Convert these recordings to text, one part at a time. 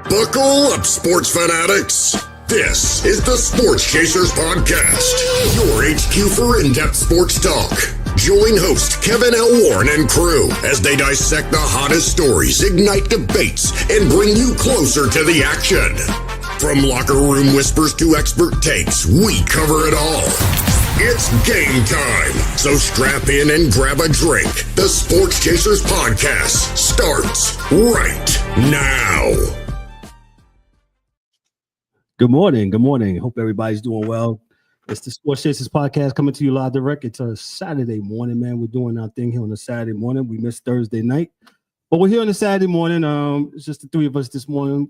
Buckle up, sports fanatics. This is the Sports Chasers Podcast, your HQ for in-depth sports talk. Join host Kevin L. Warren and crew as they dissect the hottest stories, ignite debates, and bring you closer to the action. From locker room whispers to expert takes, we cover it all. It's game time, so strap in and grab a drink. The Sports Chasers Podcast starts right now. Good morning. Good morning. Hope everybody's doing well. It's the Sports Chasers Podcast coming to you live direct. It's a Saturday morning, man. We're doing our thing here on a Saturday morning. We missed Thursday night, but we're here on a Saturday morning. It's just the three of us this morning.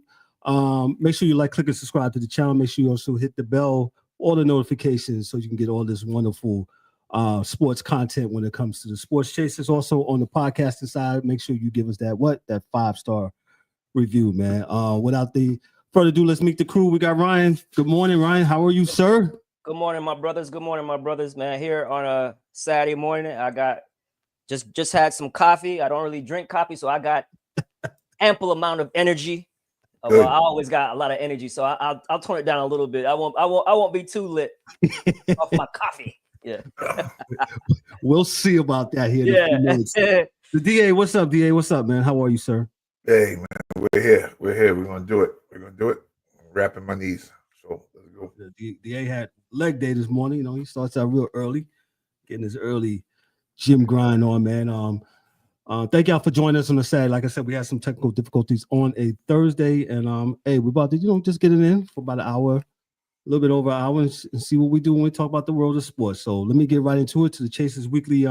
Make sure you like, click, and subscribe to the channel. Make sure you also hit the bell, all the notifications, so you can get all this wonderful sports content when it comes to the Sports Chasers. Also on the podcasting side, make sure you give us that 5-star review, man. Without the further ado, let's meet the crew. We got Ryan. Good morning, Ryan. How are you, sir? Good morning, my brothers. Good morning, my brothers, man. Here on a Saturday morning, I got just had some coffee. I don't really drink coffee, so I got ample amount of energy. Well, I always got a lot of energy, so I'll tone it down a little bit. I won't be too lit off my coffee. Yeah. We'll see about that here in a few minutes. The DA, what's up, DA? What's up, man? How are you, sir? Hey, man, we're here. We're gonna do it. I'm wrapping my knees. So let's go. The DA had leg day this morning. You know, he starts out real early, getting his early gym grind on, man. Thank y'all for joining us on the Saturday. Like I said, we had some technical difficulties on a Thursday, and hey, we're about to just get it in for about an hour, a little bit over an hour, and see what we do when we talk about the world of sports. So let me get right into it, to the Chasers Weekly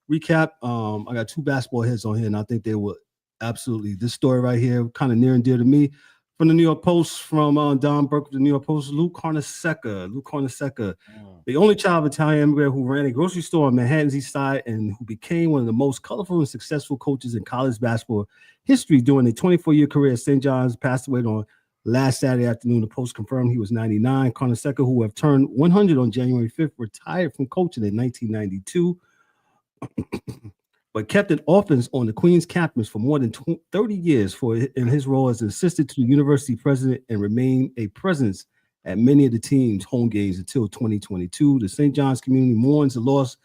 recap. I got two basketball heads on here, and I think they will absolutely. This story right here, kind of near and dear to me, from the New York Post, from Don Burke of the New York Post. Lou Carneseca, the only child of Italian immigrant who ran a grocery store on Manhattan's East Side and who became one of the most colorful and successful coaches in college basketball history during a 24-year career at St. John's, passed away on last Saturday afternoon. The Post confirmed he was 99. Carneseca, who have turned 100 on January 5th, retired from coaching in 1992. But kept an offense on the Queens campus for more than 30 years in his role as an assistant to the university president, and remained a presence at many of the team's home games until 2022. The St. John's community mourns the loss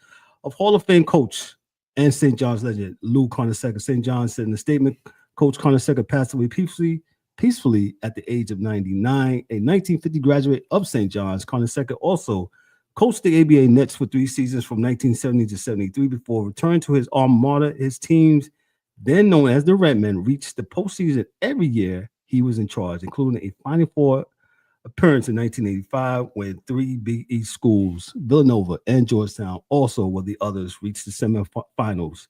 of Hall of Fame coach and St. John's legend Lou Carneseca. St. John's said in a statement, Coach Carneseca passed away peacefully at the age of 99. A 1950 graduate of St. John's, Carneseca also coached the ABA Nets for 3 seasons from 1970 to 73 before returning to his alma mater. His teams, then known as the Redmen, reached the postseason every year he was in charge, including a Final Four appearance in 1985 when 3 Big East schools, Villanova and Georgetown, also were the others, reached the semifinals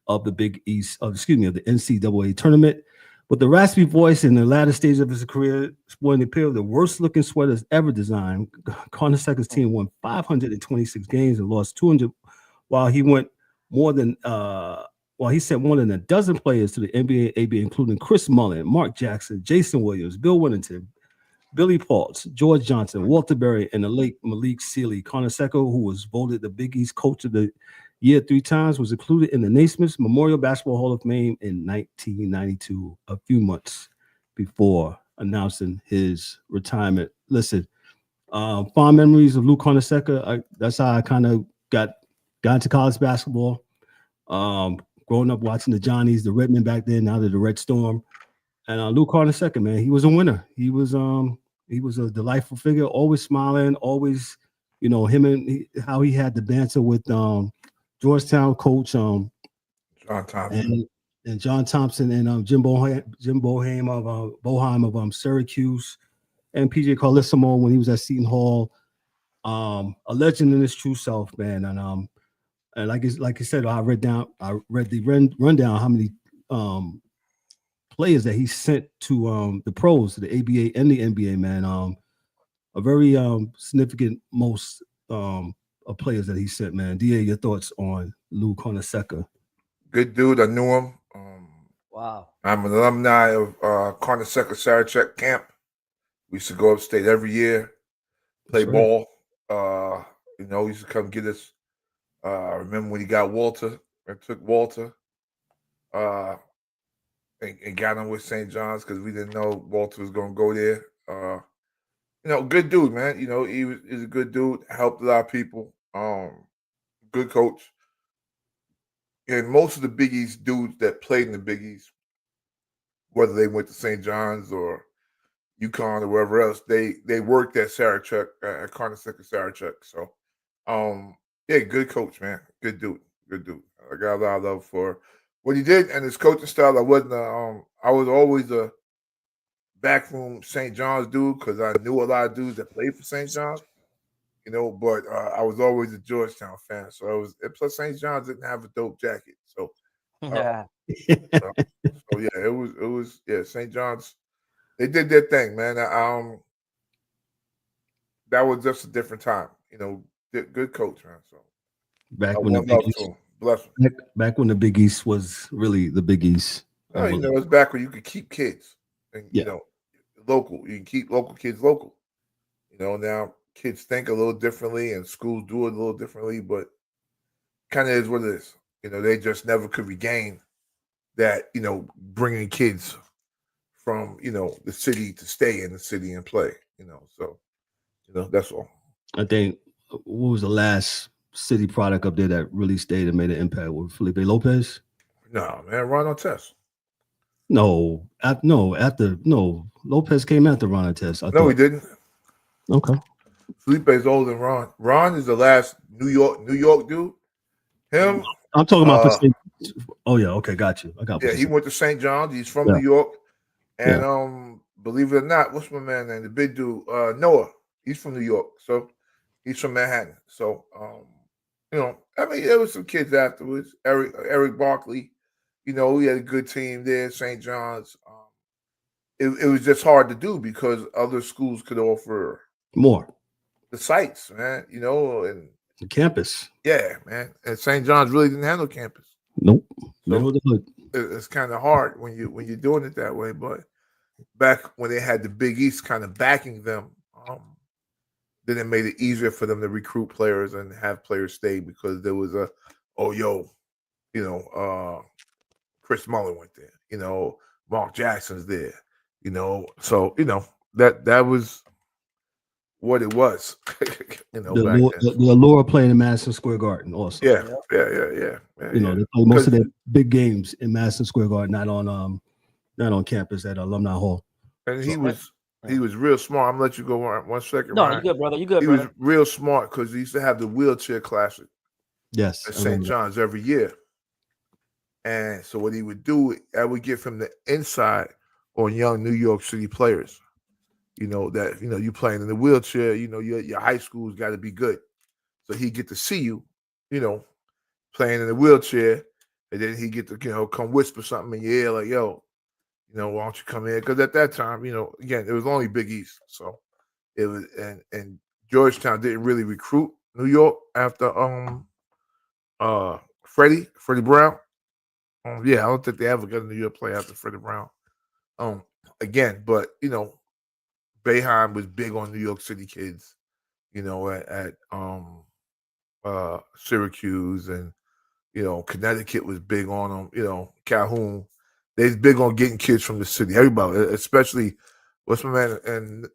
of the Big East, of the NCAA tournament. With the raspy voice in the latter stage of his career, sporting a pair of the worst-looking sweaters ever designed, Carneseca's team won 526 games and lost 200, while he sent more than a dozen players to the NBA, ABA, including Chris Mullin, Mark Jackson, Jason Williams, Bill Winnington, Billy Paultz, George Johnson, Walter Berry, and the late Malik Sealy. Carneseca, who was voted the Big East Coach of the Year 3 times, was included in the Naismith Memorial Basketball Hall of Fame in 1992, a few months before announcing his retirement. Listen, fond memories of Lou Carneseca. That's how I kind of got into college basketball. Growing up watching the Johnnies, the Redmen back then, now they're the Red Storm. And Lou Carneseca, man, he was a winner. He was a delightful figure, always smiling, always, how he had the banter with Georgetown coach John Thompson and John Thompson and Jim Boeheim of Syracuse, and PJ Carlesimo when he was at Seton Hall. A legend in his true self, man. And like I said, I read the rundown how many players that he sent to the pros, to the ABA and the NBA, man. A very significant most of players that he sent, man. DA, your thoughts on Lou Carneseca? Good dude. I knew him. Wow. I'm an alumni of Carneseca Sarachek camp. We used to go upstate every year, play ball. He used to come get us. I remember when he got Walter and took Walter. and got him with St. John's because we didn't know Walter was going to go there. Good dude, man. He's a good dude. Helped a lot of people. Good coach. And most of the Big East dudes that played in the Big East, whether they went to St. John's or UConn or wherever else, they worked at Sarachek, at Carneseca Sarachek. So, good coach, man. Good dude. I got a lot of love for what he did and his coaching style. I was always a backroom St. John's dude because I knew a lot of dudes that played for St. John's. But I was always a Georgetown fan. So plus St. John's didn't have a dope jacket. So, Yeah. it was St. John's. They did their thing, man. That was just a different time. Good coach, man. So back when the Big East, bless him. Back when the Big East was really the Big East. It's back when you could keep kids and local. You can keep local kids local. Now kids think a little differently and schools do it a little differently, but kind of is what it is. They just never could regain that, bringing kids from, the city to stay in the city and play, so, that's all. I think, what was the last city product up there that really stayed and made an impact with Felipe Lopez? No, man, Ron Artest. Lopez came after Ron Artest. No, he didn't. Okay. Felipe's older than Ron. Ron is the last New York dude. Him. I'm talking about. Oh yeah, okay, got you. I got. Yeah, he went to St. John's. He's from New York, and believe it or not, what's my man name? The big dude, Noah. He's from New York, so he's from Manhattan. So, there was some kids afterwards. Eric Barkley, we had a good team there. St. John's. It was just hard to do because other schools could offer more. The sites, man, and the campus. Yeah, man. And St. John's really didn't have no campus. Nope. So it's kind of hard when you're doing it that way. But back when they had the Big East kind of backing them, then it made it easier for them to recruit players and have players stay because there was Chris Mullin went there. Mark Jackson's there. So that was what it was. The allure of playing in Madison Square Garden also. Yeah. They play most of their big games in Madison Square Garden, not on campus at Alumni Hall. And he was real smart. I'm gonna let you go one second. No, Ryan. you good, brother. You good, He brother. was real smart because he used to have the wheelchair classic. Yes. At St. John's every year. And so what he would do, I would get from the inside on young New York City players. That you playing in the wheelchair, your high school's got to be good. So he get to see you, playing in the wheelchair, and then he get to come whisper something in your ear like, yo, why don't you come here? Because at that time, again, it was only Big East, so it was and Georgetown didn't really recruit New York after Freddie Brown. I don't think they ever got a New York play after Freddie Brown. Again, but Boeheim was big on New York City kids, at Syracuse, and Connecticut was big on them. Calhoun, they's big on getting kids from the city. Everybody, especially what's my man in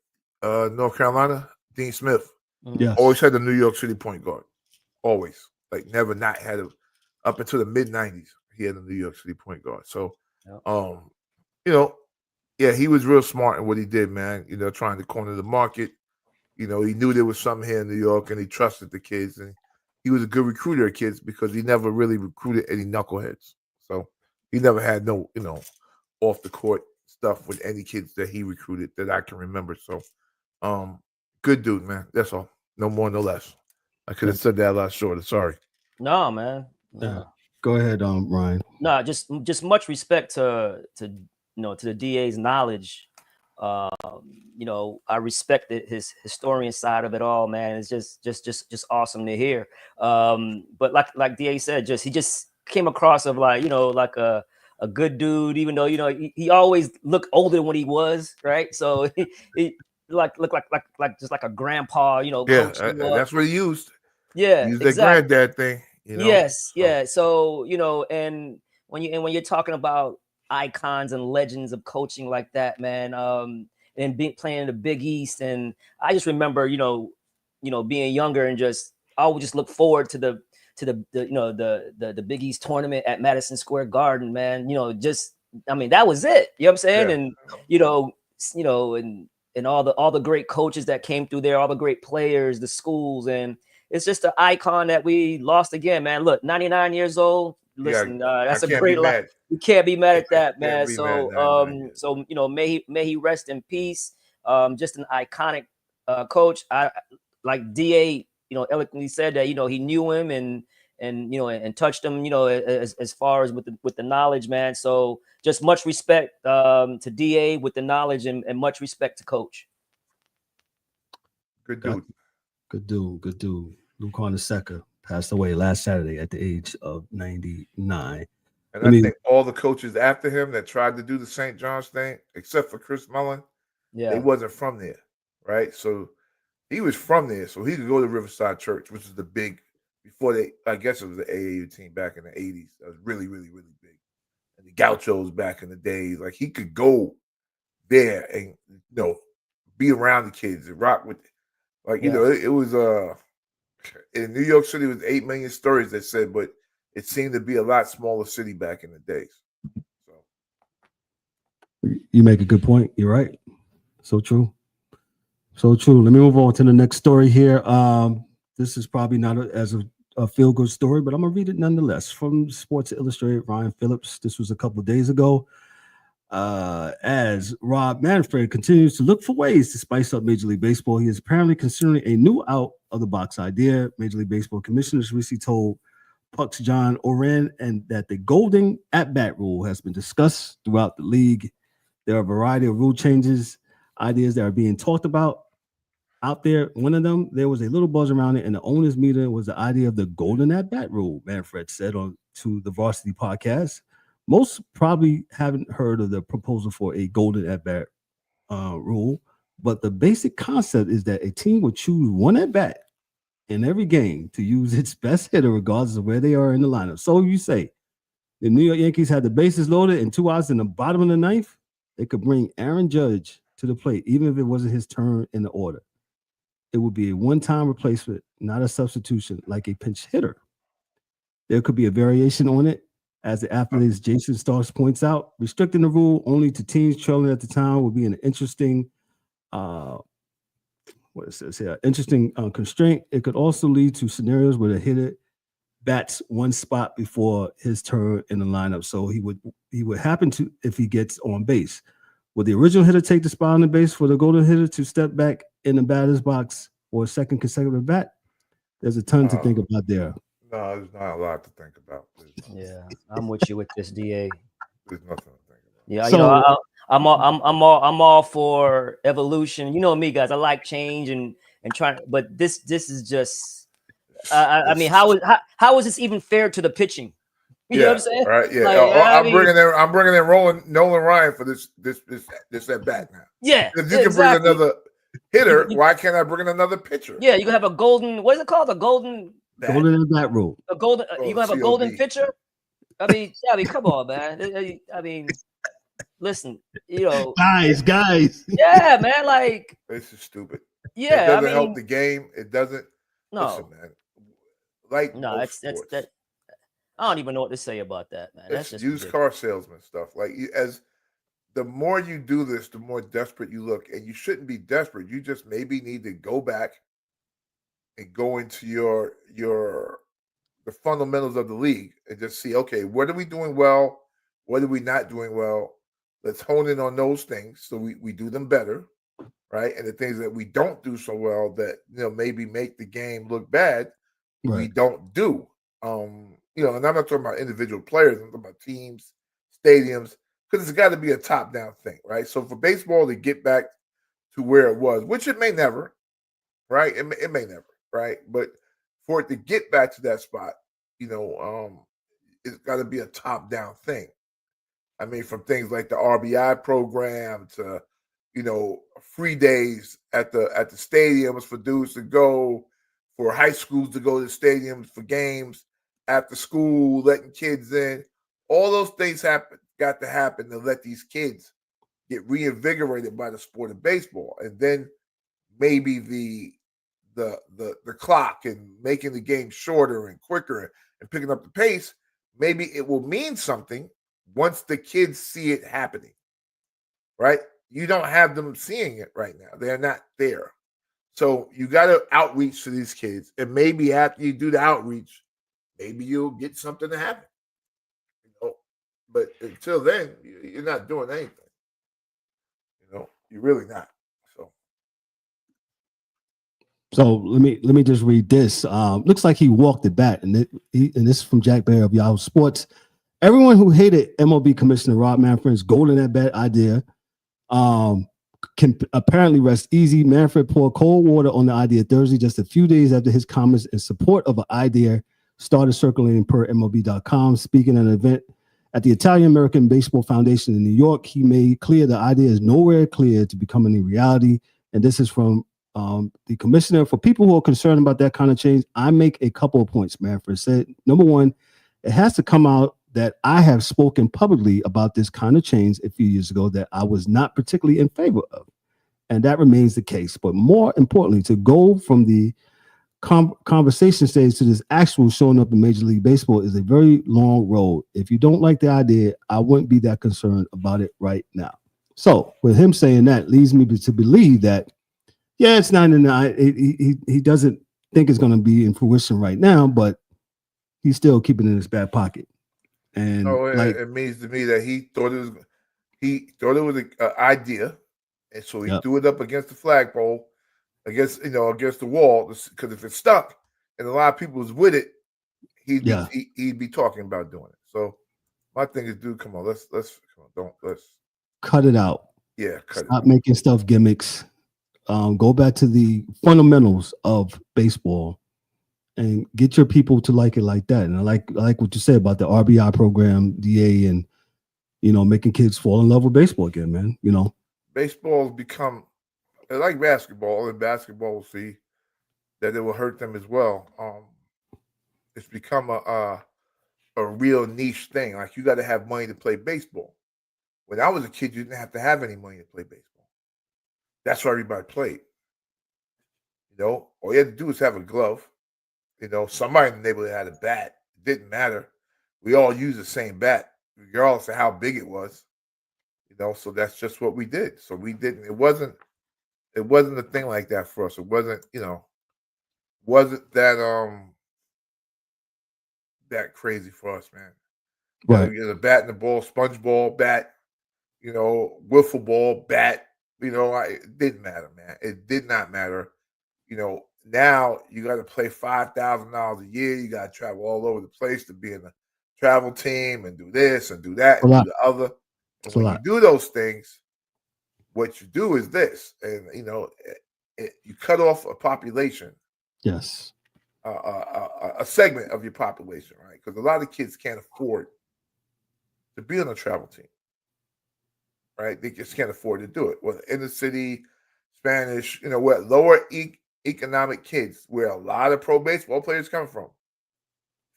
North Carolina, Dean Smith. Yeah, always had the New York City point guard. Always, never not had him up until the mid '90s. He had a New York City point guard. So, he was real smart in what he did, man. Trying to corner the market. He knew there was something here in New York, and he trusted the kids. And he was a good recruiter of kids because he never really recruited any knuckleheads. So he never had no, off the court stuff with any kids that he recruited that I can remember. So, good dude, man. That's all. No more, no less. I could have said that a lot shorter. Sorry. No, man. Yeah. Go ahead, Ryan. No, just much respect to the DA's knowledge. I respected his historian side of it all, man. It's just awesome to hear. But like DA said, he just came across of like a good dude, even though he always looked older than what he was, right? So he looked like just like a grandpa, Yeah, that's what he used. Yeah, he used exactly. that granddad thing. Yes, yeah. So and when you're talking about icons and legends of coaching like that, man. And playing in the Big East, and I just remember, being younger and I would just look forward to the Big East tournament at Madison Square Garden, man. That was it. You know what I'm saying? Yeah. And all the great coaches that came through there, all the great players, the schools, and it's just an icon that we lost again, man. Look, 99 years old. Listen, that's a great life. You can't be mad at that, man. So may he rest in peace. Just an iconic coach. I like DA, eloquently said that, he knew him and touched him, as far as with the knowledge, man. So just much respect to DA with the knowledge and much respect to Coach. Good dude. Good dude. Lou Carneseca passed away last Saturday at the age of 99. And I think all the coaches after him that tried to do the St. John's thing, except for Chris Mullin, they wasn't from there, right? So he was from there, so he could go to Riverside Church, which is the big, I guess it was the AAU team back in the 80s. That was really, really, really big. And the Gauchos back in the days, like he could go there and, be around the kids and rock with, it was, in New York City, it was 8 million stories that said, but it seemed to be a lot smaller city back in the days. So you make a good point. You're right. So true. Let me move on to the next story here. This is probably not as a feel-good story, but I'm going to read it nonetheless. From Sports Illustrated, Ryan Phillips. This was a couple of days ago. As Rob Manfred continues to look for ways to spice up Major League Baseball, he is apparently considering a new out-of-the-box idea. Major League Baseball commissioners recently told Puck's John Oren and that the golden at-bat rule has been discussed throughout the league. There are a variety of rule changes, ideas that are being talked about out there. One of them, there was a little buzz around it, and the owners' meeting was the idea of the golden at-bat rule, Manfred said to the Varsity Podcast. Most probably haven't heard of the proposal for a golden at-bat rule, but the basic concept is that a team would choose one at-bat in every game to use its best hitter regardless of where they are in the lineup. So you say the New York Yankees had the bases loaded and 2 outs in the bottom of the ninth, they could bring Aaron Judge to the plate, even if it wasn't his turn in the order. It would be a one-time replacement, not a substitution, like a pinch hitter. There could be a variation on it, as the athletes Jason Starks points out. Restricting the rule only to teams trailing at the time would be an interesting constraint. It could also lead to scenarios where the hitter bats one spot before his turn in the lineup, so he would happen to if he gets on base. Would the original hitter take the spot on the base for the golden hitter to step back in the batter's box for a second consecutive bat? There's a ton to think about there. No, there's not a lot to think about. Yeah, I'm with you with this, DA. There's nothing to think about. Yeah, so, I'm all for evolution. You know me, guys. I like change and trying, but this is just. I mean, how is this even fair to the pitching? You know what I'm saying? Right. Yeah. Like, I'm bringing in Nolan Ryan for this at bat now. Yeah. If you can bring another hitter, why can't I bring in another pitcher? Yeah, you can have a golden. What is it called? A golden. Golden at bat rule. A golden. You can have a golden pitcher. I mean, come on, man. I mean, listen. Guys. Yeah, man. Like this is stupid. Yeah, it doesn't help the game. It doesn't. No, listen, man. Like that's that. I don't even know what to say about that, man. That's just used car salesman stuff. Like as the more you do this, the more desperate you look, and you shouldn't be desperate. You just maybe need to go back and go into the fundamentals of the league and just see, okay, what are we doing well? What are we not doing well? Let's hone in on those things so we do them better, right? And the things that we don't do so well that maybe make the game look bad, we don't do. And I'm not talking about individual players, I'm talking about teams, stadiums, because it's got to be a top-down thing, right? So for baseball to get back to where it was, which it may never, right? It may never, right? But for it to get back to that spot, it's got to be a top-down thing. I mean, from things like the RBI program to, free days at the stadiums for dudes to go, for high schools to go to stadiums for games, after school, letting kids in. All those things got to happen to let these kids get reinvigorated by the sport of baseball, and then maybe the clock and making the game shorter and quicker and picking up the pace, maybe it will mean something once the kids see it happening, right? You don't have them seeing it right now. They're not there. So you got to outreach to these kids. And maybe after you do the outreach, maybe you'll get something to happen. But until then, you're not doing anything. You're really not. So let me just read this. Looks like he walked it back, and this is from Jack Bear of Yahoo Sports. Everyone who hated MLB Commissioner Rob Manfred's golden at bat idea can apparently rest easy. Manfred poured cold water on the idea Thursday, just a few days after his comments in support of an idea started circulating per MLB.com. Speaking at an event at the Italian-American Baseball Foundation in New York, he made clear the idea is nowhere clear to becoming a reality. And this is from the commissioner. For people who are concerned about that kind of change, I make a couple of points, Manfred said. Number one, it has to come out that I have spoken publicly about this kind of change a few years ago that I was not particularly in favor of. And that remains the case. But more importantly, to go from the conversation stage to this actual showing up in Major League Baseball is a very long road. If you don't like the idea, I wouldn't be that concerned about it right now. So with him saying that leads me to believe that, yeah, it's not in the, he doesn't think it's going to be in fruition right now, but he's still keeping it in his back pocket. And it means to me that he thought it was an idea, and so he threw it up against the flagpole, against the wall, because if it stuck and a lot of people was with it, he'd be talking about doing it. So my thing is, dude, come on, let's cut it out. Yeah, stop making stuff gimmicks. Go back to the fundamentals of baseball and get your people to like it like that. And I like what you said about the RBI program, DA, and making kids fall in love with baseball again, man. Baseball's become like basketball, and basketball will see that it will hurt them as well. It's become a real niche thing. Like, you got to have money to play baseball. When I was a kid, you didn't have to have any money to play baseball. That's why everybody played. All you had to do was have a glove. Somebody in the neighborhood had a bat. It didn't matter. We all used the same bat, regardless of how big it was. So that's just what we did. So we didn't. It wasn't a thing like that for us. It wasn't. Wasn't that that crazy for us, man. Right. You get a bat and the ball, sponge ball, bat. Wiffle ball, bat. It didn't matter, man. It did not matter. Now you got to play $5,000 a year. You got to travel all over the place to be in a travel team and do this and do that and do the other. And when you do those things, what you do is this, and you cut off a population. Yes. A segment of your population, right? Because a lot of kids can't afford to be on a travel team, right? They just can't afford to do it. Well, inner city, Spanish, what lower economic kids, where a lot of pro baseball players come from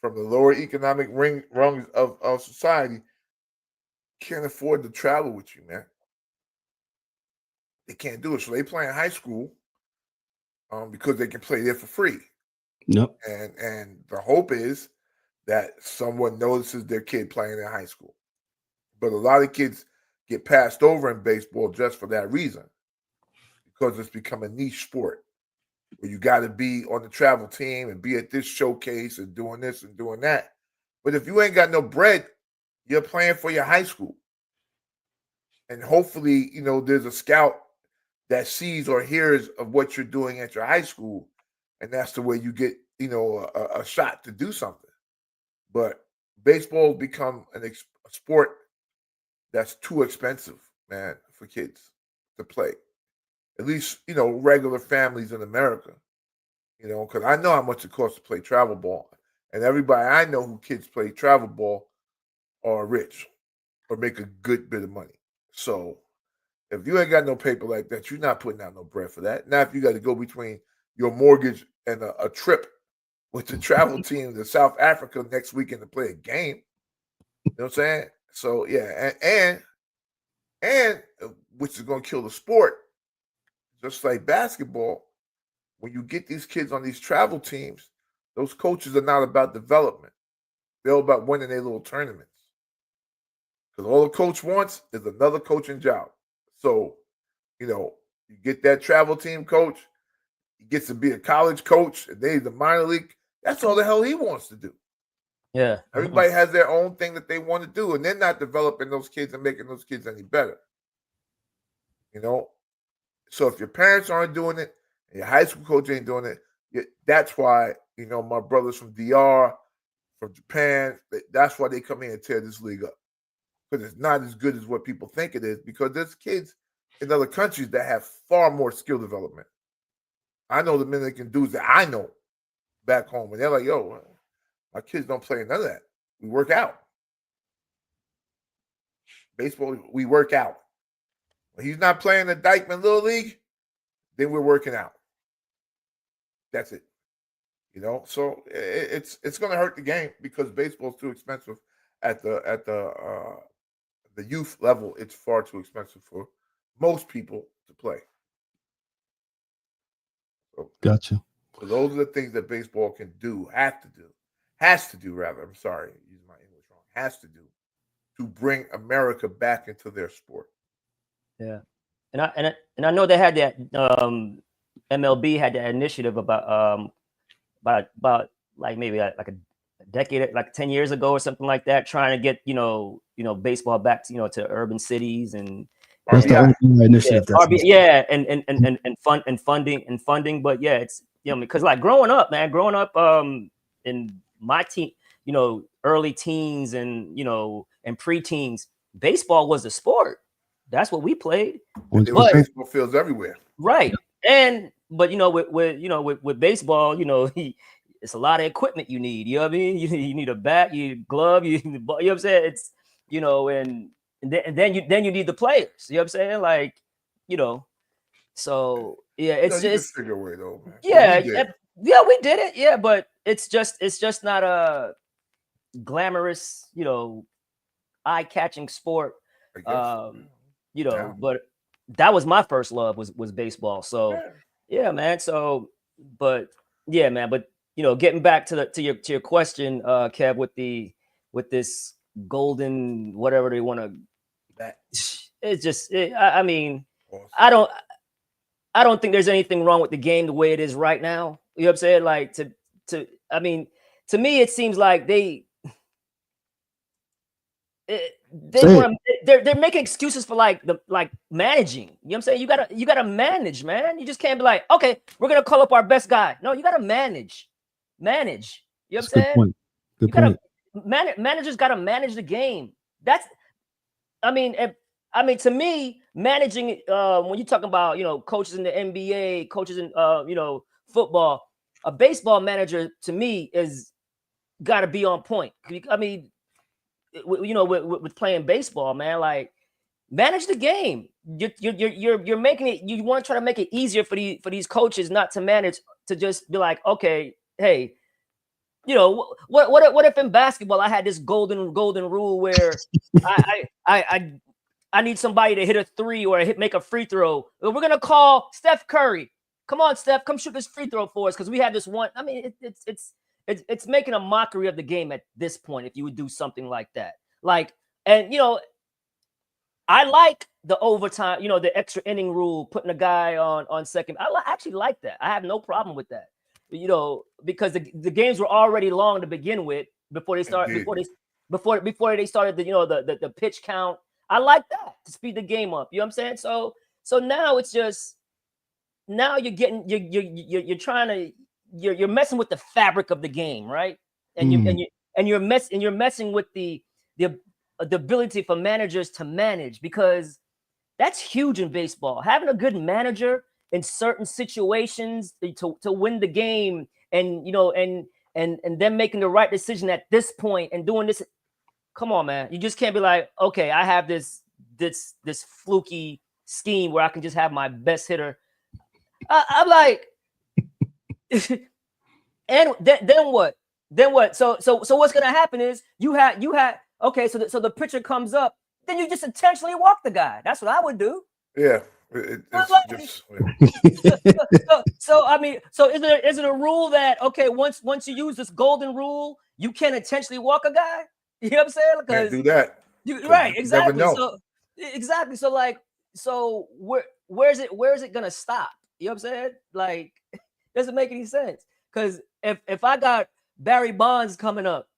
the lower economic rungs of society, can't afford to travel with you, man. They can't do it. So they play in high school because they can play there for free. Yep. And the hope is that someone notices their kid playing in high school. But a lot of kids get passed over in baseball just for that reason, because it's become a niche sport where you got to be on the travel team and be at this showcase and doing this and doing that. But if you ain't got no bread, you're playing for your high school. And hopefully, there's a scout that sees or hears of what you're doing at your high school, and that's the way you get, a shot to do something. But baseball become a sport that's too expensive, man, for kids to play. At least, regular families in America, because I know how much it costs to play travel ball. And everybody I know who kids play travel ball are rich or make a good bit of money. So if you ain't got no paper like that, you're not putting out no bread for that. Now, if you got to go between your mortgage and a trip with the travel team to South Africa next weekend to play a game, you know what I'm saying? So yeah, and which is going to kill the sport, just like basketball. When you get these kids on these travel teams, those coaches are not about development. They're all about winning their little tournaments. Because all the coach wants is another coaching job. So, you get that travel team coach, he gets to be a college coach, and then he's the minor league. That's all the hell he wants to do. Yeah. Everybody has their own thing that they want to do, and they're not developing those kids and making those kids any better. So if your parents aren't doing it, and your high school coach ain't doing it, that's why, my brothers from DR, from Japan, that's why they come in and tear this league up. Because it's not as good as what people think it is, because there's kids in other countries that have far more skill development. I know the Dominican dudes that I know back home, and they're like, yo, my kids don't play none of that. We work out. Baseball, we work out. When he's not playing the Dykeman Little League, then we're working out. That's it. So it's going to hurt the game because baseball's too expensive at the youth level. It's far too expensive for most people to play. So, Gotcha. So those are the things that baseball can do, has to do rather. I'm sorry, use my English wrong. Has to do to bring America back into their sport. Yeah, and I know they had that MLB had that initiative about like maybe like a decade, like 10 years ago or something like that, trying to get baseball back to to urban cities and that's the only initiative. And funding. But yeah, it's because like growing up in my teen, early teens and and preteens, baseball was the sport. That's what we played. There was baseball fields everywhere. Right. But with baseball, it's a lot of equipment you need. You know what I mean? You need a bat, you need a glove, you know what I'm saying? It's and then you need the players. You know what I'm saying? Like, so yeah, it's just figure a way though, man. Yeah, we did it. Yeah, but it's just not a glamorous, eye-catching sport. But that was my first love was baseball. So yeah, man. So but getting back to your question, Kev, with this golden whatever they want to, it's just I mean, awesome. I don't think there's anything wrong with the game the way it is right now. You know what I'm saying? Like to me it seems like they're making excuses for like managing. You know what I'm saying? You gotta manage, man. You just can't be like, okay, we're gonna call up our best guy. No, you gotta manage. You know what I'm saying? Good point. Managers gotta manage the game. To me, managing when you're talking about coaches in the NBA, coaches in football, a baseball manager to me is gotta be on point. I mean, with playing baseball, man, like manage the game. You're making it. You want to try to make it easier for these coaches not to manage, to just be like, okay, hey, what if in basketball I had this golden rule where I need somebody to hit a three or make a free throw. We're gonna call Steph Curry. Come on, Steph, come shoot this free throw for us because we have this one. I mean, it's making a mockery of the game at this point if you would do something like that. Like, and I like the overtime, the extra inning rule, putting a guy on second. I actually like that. I have no problem with that. Because the games were already long to begin with before they started before they started the pitch count. I like that to speed the game up. You know what I'm saying? So now it's just you're getting you're trying to you're messing with the fabric of the game, right? And you're messing with the ability for managers to manage, because that's huge in baseball. Having a good manager in certain situations to win the game, and then making the right decision at this point and doing this. Come on, man. You just can't be like, okay, I have this fluky scheme where I can just have my best hitter. I'm like, and then what? So what's gonna happen is you had Okay, so the pitcher comes up, then you just intentionally walk the guy. That's what I would do. Yeah, it's just. So I mean, so is it a rule that okay, once you use this golden rule, you can't intentionally walk a guy? You know what I'm saying? Can't do that. Right, You exactly. never know. So exactly. So like, so where's it gonna stop? You know what I'm saying? Like, doesn't make any sense. Because if I got Barry Bonds coming up,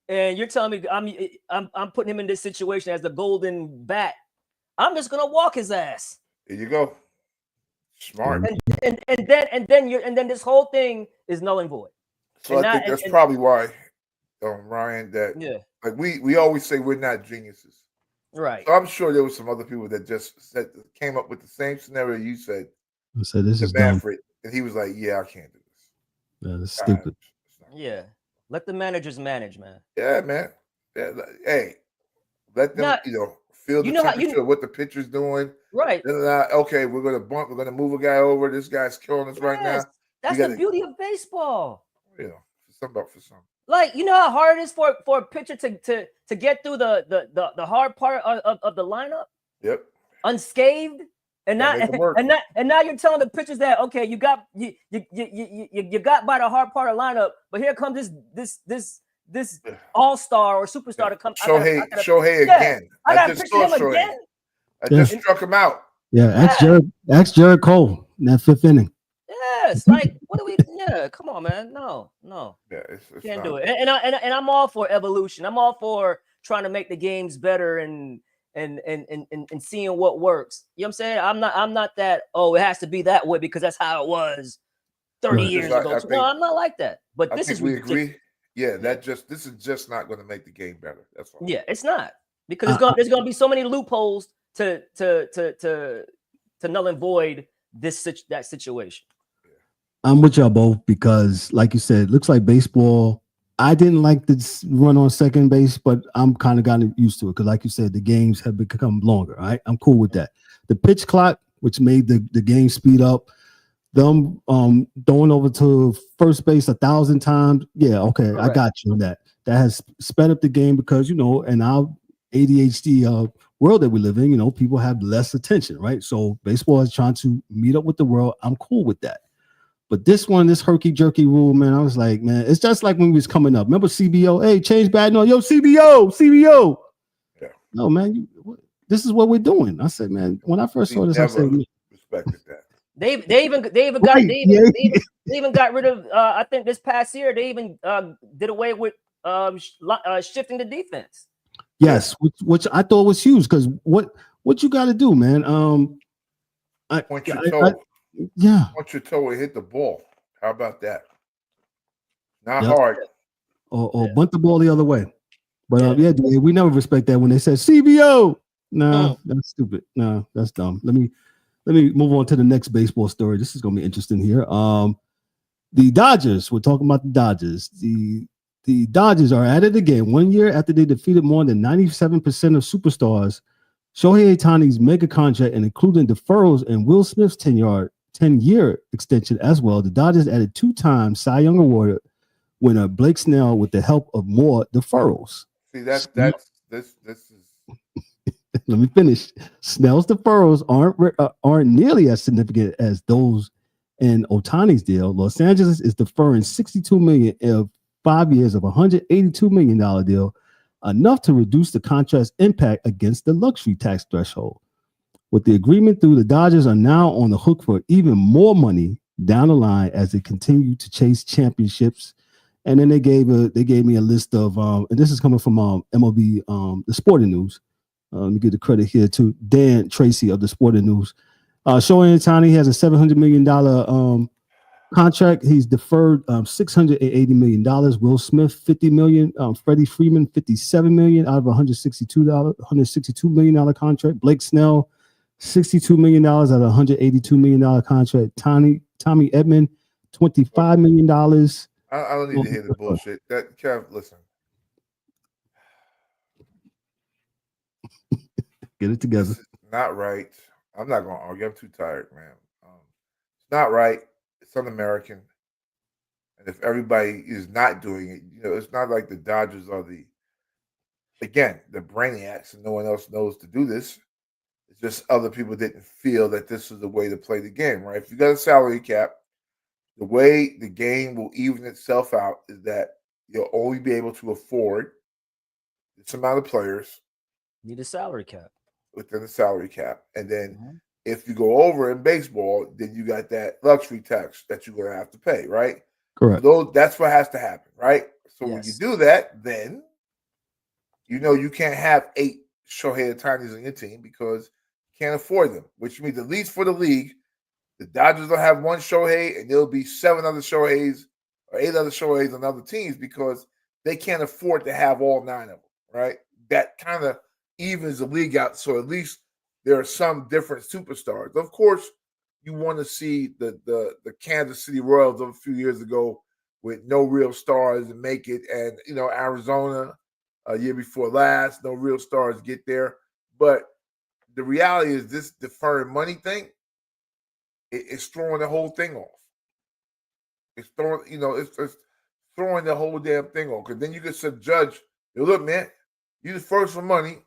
and you're telling me I'm putting him in this situation as the golden bat, I'm just gonna walk his ass. Here you go. Smart. And then this whole thing is null and void. So I think that's probably why, Ryan, that like we always say we're not geniuses. Right. So I'm sure there was some other people that just came up with the same scenario you said. So this is Manfred, and he was like, "Yeah, I can't do this. Yeah, that's stupid." Yeah, let the managers manage, man. Yeah, man. Yeah, hey, let them, feel the temperature of what the pitcher's doing. Right. Okay, we're gonna move a guy over. This guy's killing us right now. That's the beauty of baseball. For some. Like, you know how hard it is for a pitcher to get through the hard part of the lineup? Yep. Unscathed. And now you're telling the pitchers that okay, you got by the hard part of lineup, but here comes this all-star or superstar to come. Shohei again. I gotta pitch him again. I just struck him out. Yeah, ask Jared Cole in that 5th inning. Yes, like what do we? Yeah, come on, man. No. Yeah, it's can't do it. And I'm all for evolution. I'm all for trying to make the games better and seeing what works. You know what I'm saying? I'm not that. Oh, it has to be that way because that's how it was 30 years ago. No, I'm not like that. But this is we agree. Yeah, this is just not going to make the game better. That's all. Yeah, it's not because there's gonna be so many loopholes to null and void that situation. I'm with y'all both because, like you said, it looks like baseball. I didn't like this run on second base, but I'm kind of gotten used to it because, like you said, the games have become longer. Right, I'm cool with that. The pitch clock, which made the game speed up, them throwing over to first base 1,000 times. Yeah, okay, correct. I got you on that. That has sped up the game because in our ADHD world that we live in, people have less attention, right? So baseball is trying to meet up with the world. I'm cool with that. But this herky-jerky rule, man, I was like, man, it's just like when we was coming up. Remember CBO? Hey, change bad no. Yo, CBO. Yeah. No, man, this is what we're doing. I said, man, when I first saw this, I said, respected that. They even got rid of. I think this past year they even did away with shifting the defense. Yes, which I thought was huge because what you got to do, man? Point your toe. Point your toe and hit the ball. How about that? Not hard. Or bunt the ball the other way. But we never respect that when they said CBO. No, that's stupid. No, that's dumb. Let me move on to the next baseball story. This is going to be interesting here. The Dodgers. We're talking about the Dodgers. The Dodgers are at it again. 1 year after they defeated more than 97% of superstars, Shohei Ohtani's mega contract and including deferrals and Will Smith's 10-year extension as well, the Dodgers added 2-time Cy Young Award winner Blake Snell with the help of more deferrals. See, this is. Let me finish. Snell's deferrals aren't nearly as significant as those in Ohtani's deal. Los Angeles is deferring $62 million of 5 years of $182 million deal, enough to reduce the contract's impact against the luxury tax threshold. With the agreement through, the Dodgers are now on the hook for even more money down the line as they continue to chase championships. And then they gave me a list of and this is coming from MLB, the Sporting News. Let me give the credit here to Dan Tracy of the Sporting News. Shohei Ohtani has a $700 million contract. He's deferred $680 million. Will Smith $50 million. Freddie Freeman $57 million out of $162 million contract. Blake Snell $62 million out of $182 million contract. Tommy Edman $25 million. I don't need to hear the bullshit. That Kev, listen. Get it together. This is not right. I'm not going to argue. I'm too tired, man. It's not right. It's un-American. And if everybody is not doing it, it's not like the Dodgers are the again, the brainiacs and no one else knows to do this. It's just other people didn't feel that this is the way to play the game, right? If you got a salary cap, the way the game will even itself out is that you'll only be able to afford this amount of players. Need a salary cap. Within the salary cap. And then if you go over in baseball, then you got that luxury tax that you're going to have to pay, right? Correct. So that's what has to happen, right? So when you Yes. do that, then you can't have 8 Shohei Ohtani's on your team because you can't afford them, which means at least for the league, the Dodgers will have 1 Shohei and there'll be 7 other Shoheis or 8 other Shoheis on other teams because they can't afford to have all 9 of them, right? That kind of evens the league out. So at least there are some different superstars. Of course, you want to see the Kansas City Royals of a few years ago with no real stars and make it, and Arizona a year before last, no real stars get there. But the reality is this deferred money thing, it's throwing the whole thing off. It's throwing, it's throwing the whole damn thing off. Because then you could judge, look, man, you the first for money,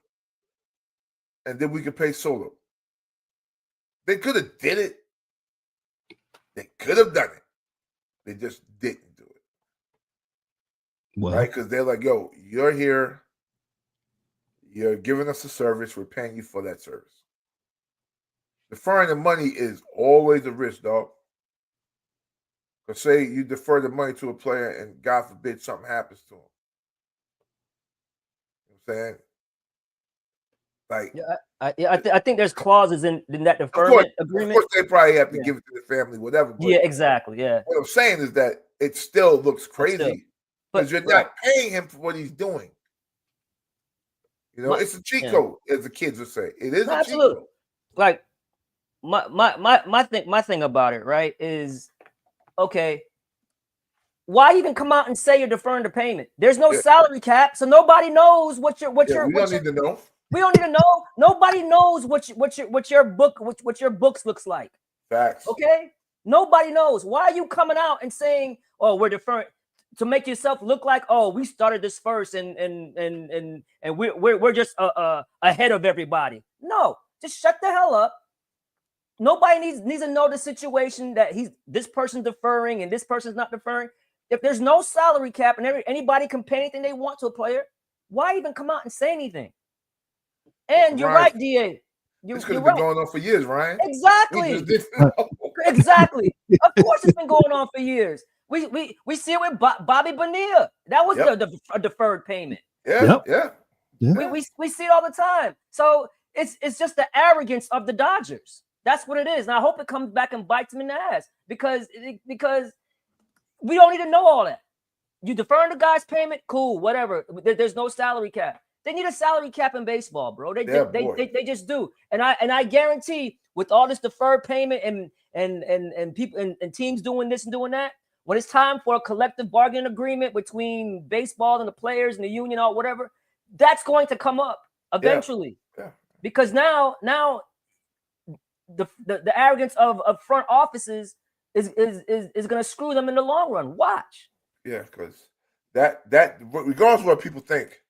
and then we could pay Solo. They could have did it. They could have done it. They just didn't do it. Well, right? Because they're like, yo, you're here. You're giving us a service. We're paying you for that service. Deferring the money is always a risk, dog. Because say you defer the money to a player and God forbid something happens to him. You know what I'm saying? Like, I think there's clauses in that deferment agreement. Of course, they probably have to give it to the family, whatever. But yeah, exactly. Yeah. What I'm saying is that it still looks crazy because you're not paying him for what he's doing. It's a cheat code, as the kids would say. It is a cheat code. Like my thing about it, right, is okay. Why even come out and say you're deferring the payment? There's no salary cap, so nobody knows what your we don't need to know. We don't need to know. Nobody knows what your books looks like. Facts. Okay? Nobody knows. Why are you coming out and saying, "Oh, we're deferring," to make yourself look like, "Oh, we started this first and we're just ahead of everybody." No, just shut the hell up. Nobody needs to know the situation that this person's deferring and this person's not deferring. If there's no salary cap and anybody can pay anything they want to a player, why even come out and say anything? And you're right, DA. This could have been going on for years, Ryan. Exactly. Exactly. Of course, it's been going on for years. We see it with Bobby Bonilla. That was a deferred payment. Yeah. We see it all the time. So it's just the arrogance of the Dodgers. That's what it is. And I hope it comes back and bites them in the ass because we don't need to know all that. You deferring the guy's payment, cool, whatever. There's no salary cap. They need a salary cap in baseball, bro. They just do. And I guarantee with all this deferred payment and people and teams doing this and doing that, when it's time for a collective bargaining agreement between baseball and the players and the union or whatever, that's going to come up eventually. Yeah. Because now the arrogance of front offices is going to screw them in the long run. Watch. Yeah, because that regardless of what people think,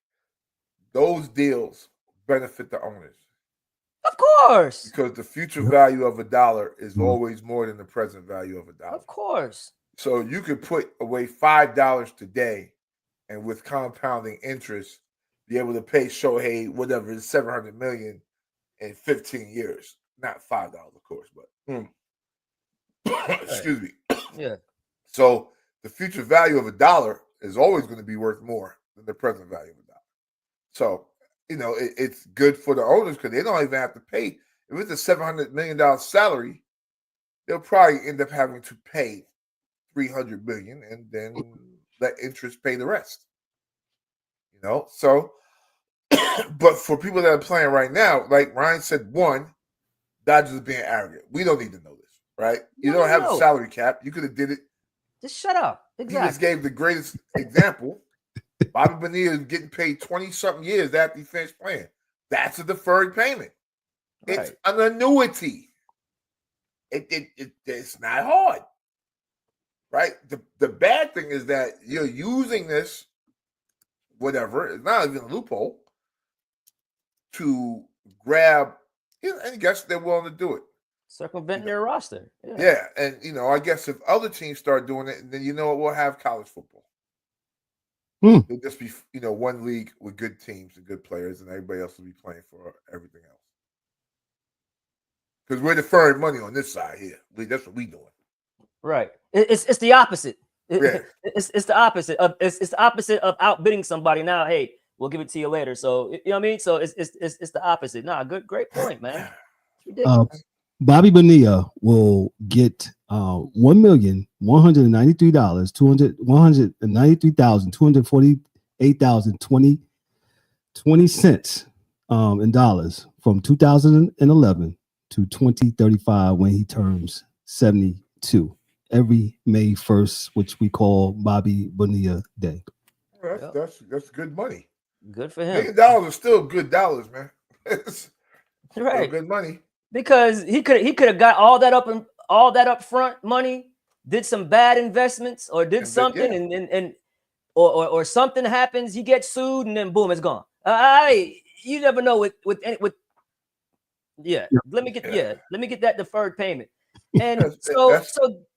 those deals benefit the owners. Of course. Because the future value of $1 is always more than the present value of $1. Of course. So you could put away $5 today and with compounding interest be able to pay Shohei whatever is $700 million in 15 years. Not $5, of course, but excuse me. Yeah. So the future value of $1 is always going to be worth more than the present value of $1. So, it's good for the owners because they don't even have to pay. If it's a $700 million salary, they'll probably end up having to pay $300 million and then let interest pay the rest. So, but for people that are playing right now, like Ryan said, Dodgers are being arrogant. We don't need to know this, right? You don't have a salary cap. You could have did it. Just shut up. Exactly. He just gave the greatest example. Bobby Bonilla is getting paid 20-something years after he finished playing. That's a deferred payment. Right. It's an annuity. It's not hard, right? The bad thing is that you're using this, whatever. It's not even a loophole. to grab, and I guess they're willing to do it. Circumventing their roster. Yeah, and I guess if other teams start doing it, then we'll have college football. It'll just be one league with good teams and good players, and everybody else will be playing for everything else. Because we're deferring money on this side here. That's what we're doing. Right. It's the opposite. Yeah. It's the opposite of it's the opposite of outbidding somebody. Now, hey, we'll give it to you later. So you know what I mean. So it's the opposite. Nah, great point, man. Bobby Bonilla will get $1,193,248,220 in dollars from 2011 to 2035 when he turns 72 every May 1st, which we call Bobby Bonilla Day. Well, that's good money. Good for him. $1 million is still good dollars, man. It's right. Good money. Because he could have got all that up front money, did some bad investments, or did something, or something happens, he gets sued, and then boom, it's gone. You never know with. Let me get that deferred payment, and so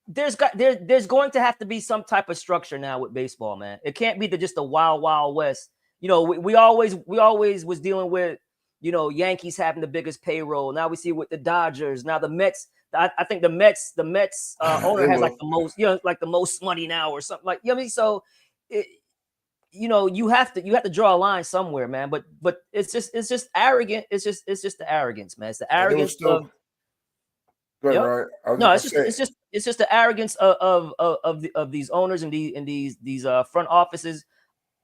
there's going to have to be some type of structure now with baseball, man. It can't be just a wild west. We always was dealing with. Yankees having the biggest payroll. Now we see with the Dodgers. Now the Mets. I think the Mets owner has like the most, like the most money now or something like. You know what I mean? So, you have to draw a line somewhere, man. But it's just arrogant. It's just the arrogance, man. It's the arrogance of. No, it's just the arrogance of these owners and these front offices.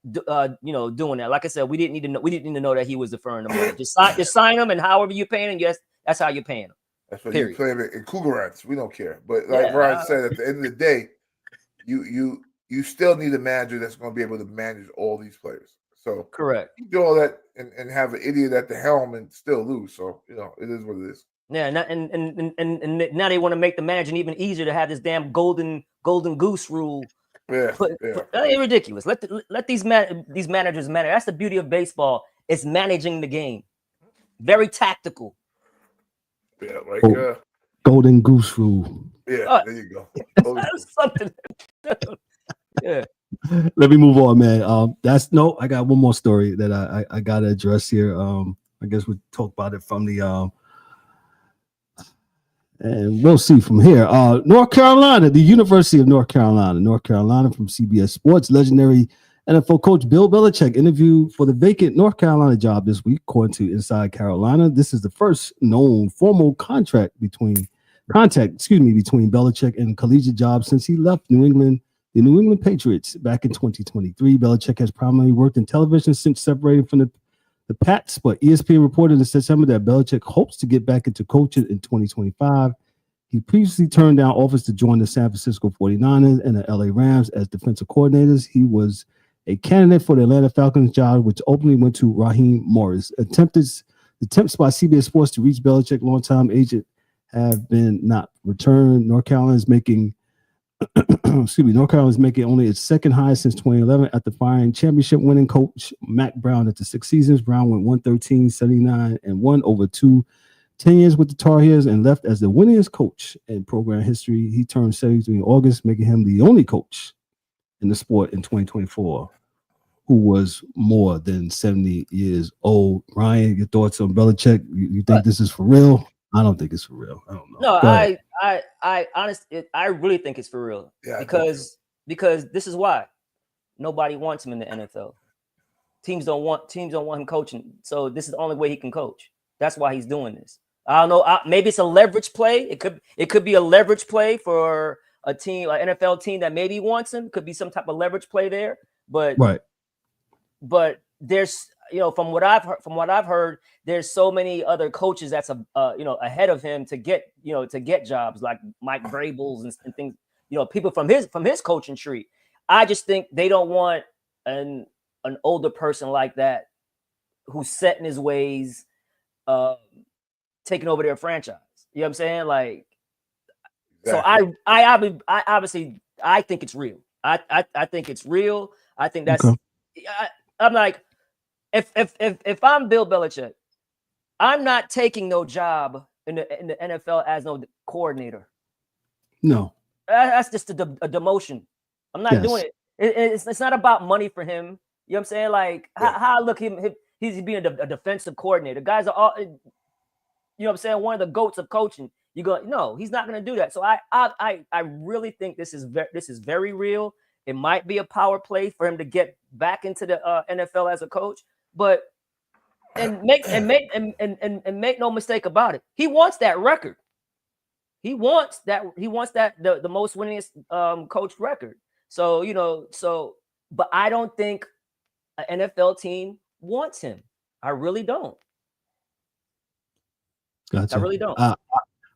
Doing that. Like I said, we didn't need to know that he was deferring the money. Just sign him, and however you paying him, yes, that's how you're paying him. That's what you play in Cougar Rats. We don't care. But like Brian said, at the end of the day, you still need a manager that's going to be able to manage all these players. So correct. You do all that and have an idiot at the helm and still lose. So it is what it is. Yeah, and now they want to make the managing even easier to have this damn golden goose rule. It's ridiculous. Let these managers manage. That's the beauty of baseball. It's managing the game. Very tactical. Yeah, like golden goose rule. Yeah, there you go. Something. Yeah. Let me move on, man. I got one more story that I gotta address here. I guess we'll talk about it from the and we'll see from here. North Carolina, the University of North Carolina from CBS Sports. Legendary NFL coach Bill Belichick interviewed for the vacant North Carolina job this week, according to Inside Carolina. This is the first known formal contact between Belichick and collegiate jobs since he left the New England Patriots back in 2023. Belichick has primarily worked in television since separating from the Pats, but ESPN reported in September that Belichick hopes to get back into coaching in 2025. He previously turned down offers to join the San Francisco 49ers and the LA Rams as defensive coordinators. He was a candidate for the Atlanta Falcons job, which openly went to Raheem Morris. Attempts by CBS Sports to reach Belichick, longtime agent, have been not returned. North Carolina is making only its second highest since 2011 after firing championship winning coach Mac Brown after 6 seasons. Brown went 113, 79, and 1 over 10 years with the Tar Heels and left as the winningest coach in program history. He turned 73 in August, making him the only coach in the sport in 2024 who was more than 70 years old. Ryan, your thoughts on Belichick? You think this is for real? I don't think it's for real. I don't know. No, I honestly, I really think it's for real. Yeah, because this is why nobody wants him in the NFL. Teams don't want him coaching. So this is the only way he can coach. That's why he's doing this. I don't know. Maybe it's a leverage play. It could be a leverage play for a team, an NFL team that maybe wants him. Could be some type of leverage play there. But there's, from what I've heard, there's so many other coaches that's ahead of him to get jobs, like Mike Vrabels and things, people from his coaching tree. I just think they don't want an older person like that who's set in his ways, taking over their franchise. You know what I'm saying? Like, exactly. So I obviously I think it's real. I think it's real. I think that's. Okay. I'm like, if I'm Bill Belichick I'm not taking no job in the NFL as no coordinator. No. That's just a demotion. I'm not doing it. It's not about money for him. You know what I'm saying? Like, how I look him, he's being a defensive coordinator. Guys are all, you know what I'm saying? One of the GOATs of coaching. You go, no, he's not going to do that. So I really think this is very real. It might be a power play for him to get back into the NFL as a coach, but and make no mistake about it. He wants that record. He wants that the most winningest coach record. So, you know, but I don't think an NFL team wants him. I really don't. Gotcha. I really don't.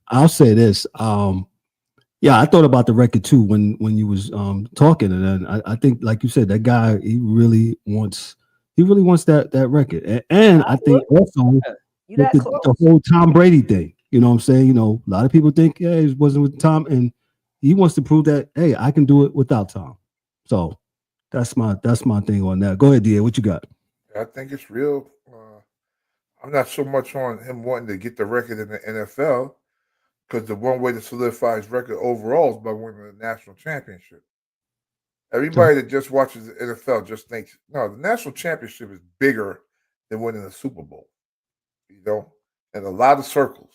I'll say this. Yeah, I thought about the record too when you was talking, and I think, like you said, that guy he really wants that record, and I think also the whole Tom Brady thing. You know what I'm saying? You know, a lot of people think, yeah, he wasn't with Tom, and he wants to prove that, hey, I can do it without Tom. So that's my thing on that. Go ahead, DA. What you got? I think it's real. I'm not so much on him wanting to get the record in the NFL, because the one way to solidify his record overall is by winning the national championship. Everybody that just watches the NFL just thinks, no, the national championship is bigger than winning the Super Bowl, you know, in a lot of circles.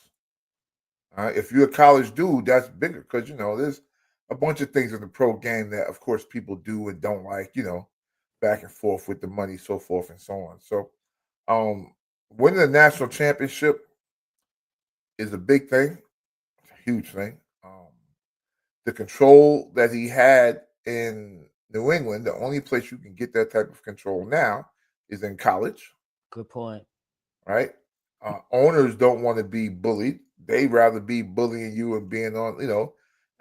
If you're a college dude, that's bigger because, you know, there's a bunch of things in the pro game that, of course, people do and don't like, you know, back and forth with the money, so forth and so on. So winning the national championship is a big thing. It's a huge thing. The control that he had in New England, the only place you can get that type of control now is in college. Good point. Right? Owners don't want to be bullied. They rather be bullying you and being on, you know,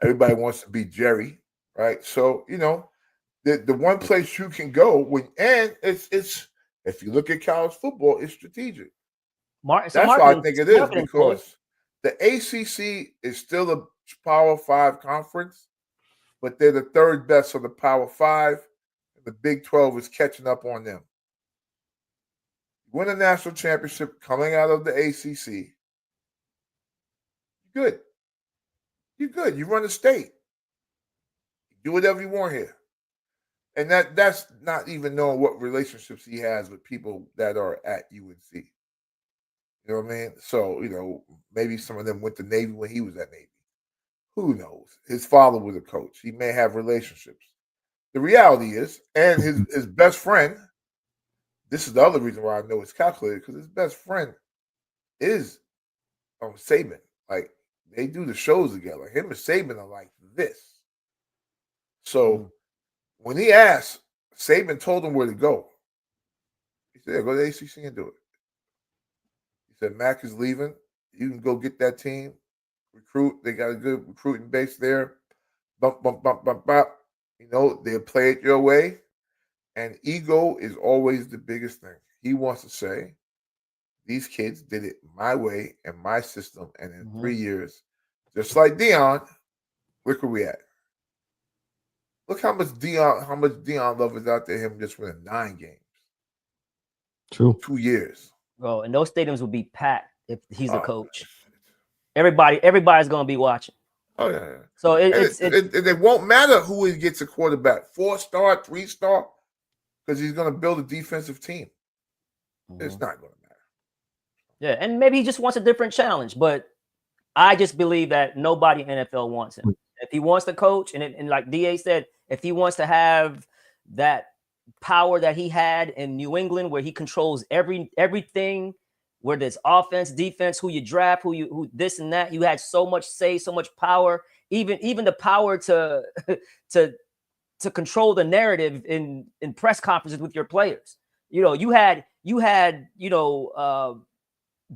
everybody wants to be Jerry, right? So, you know, the one place you can go and it's if you look at college football, it's strategic. That's why I think it is, because the ACC is still a Power 5 conference, but they're the third best of the Power 5. And the Big 12 is catching up on them. Win a national championship coming out of the ACC. You're good. You're good. You run the state. You do whatever you want here. And that's not even knowing what relationships he has with people that are at UNC. You know what I mean? So, you know, maybe some of them went to Navy when he was at Navy. Who knows? His father was a coach. He may have relationships. The reality is, and his best friend, this is the other reason why I know it's calculated, because his best friend is Saban. Like, they do the shows together. Him and Saban are like this. So when he asked, Saban told him where to go. He said, yeah, go to the ACC and do it. He said, Mac is leaving. You can go get that team. Recruit. They got a good recruiting base there. Bump, bump, bump, bump, bump. You know, they'll play it your way. And ego is always the biggest thing. He wants to say, these kids did it my way and my system. And in 3 years, just like Deion, look where we at. Look how much Deion love is out there, him just winning 9 games. True. 2 years. Bro, and those stadiums would be packed if he's a coach. Everybody's going to be watching. Oh, yeah. So it won't matter who he gets a quarterback, 4-star, 3-star, because he's going to build a defensive team. It's not going to matter. Yeah, and maybe he just wants a different challenge, but I just believe that nobody in NFL wants him. If he wants to coach, and like DA said, if he wants to have that power that he had in New England, where he controls everything, whether it's offense, defense, who you draft, who this and that, you had so much say, so much power, even the power to control the narrative in press conferences with your players. You know, you had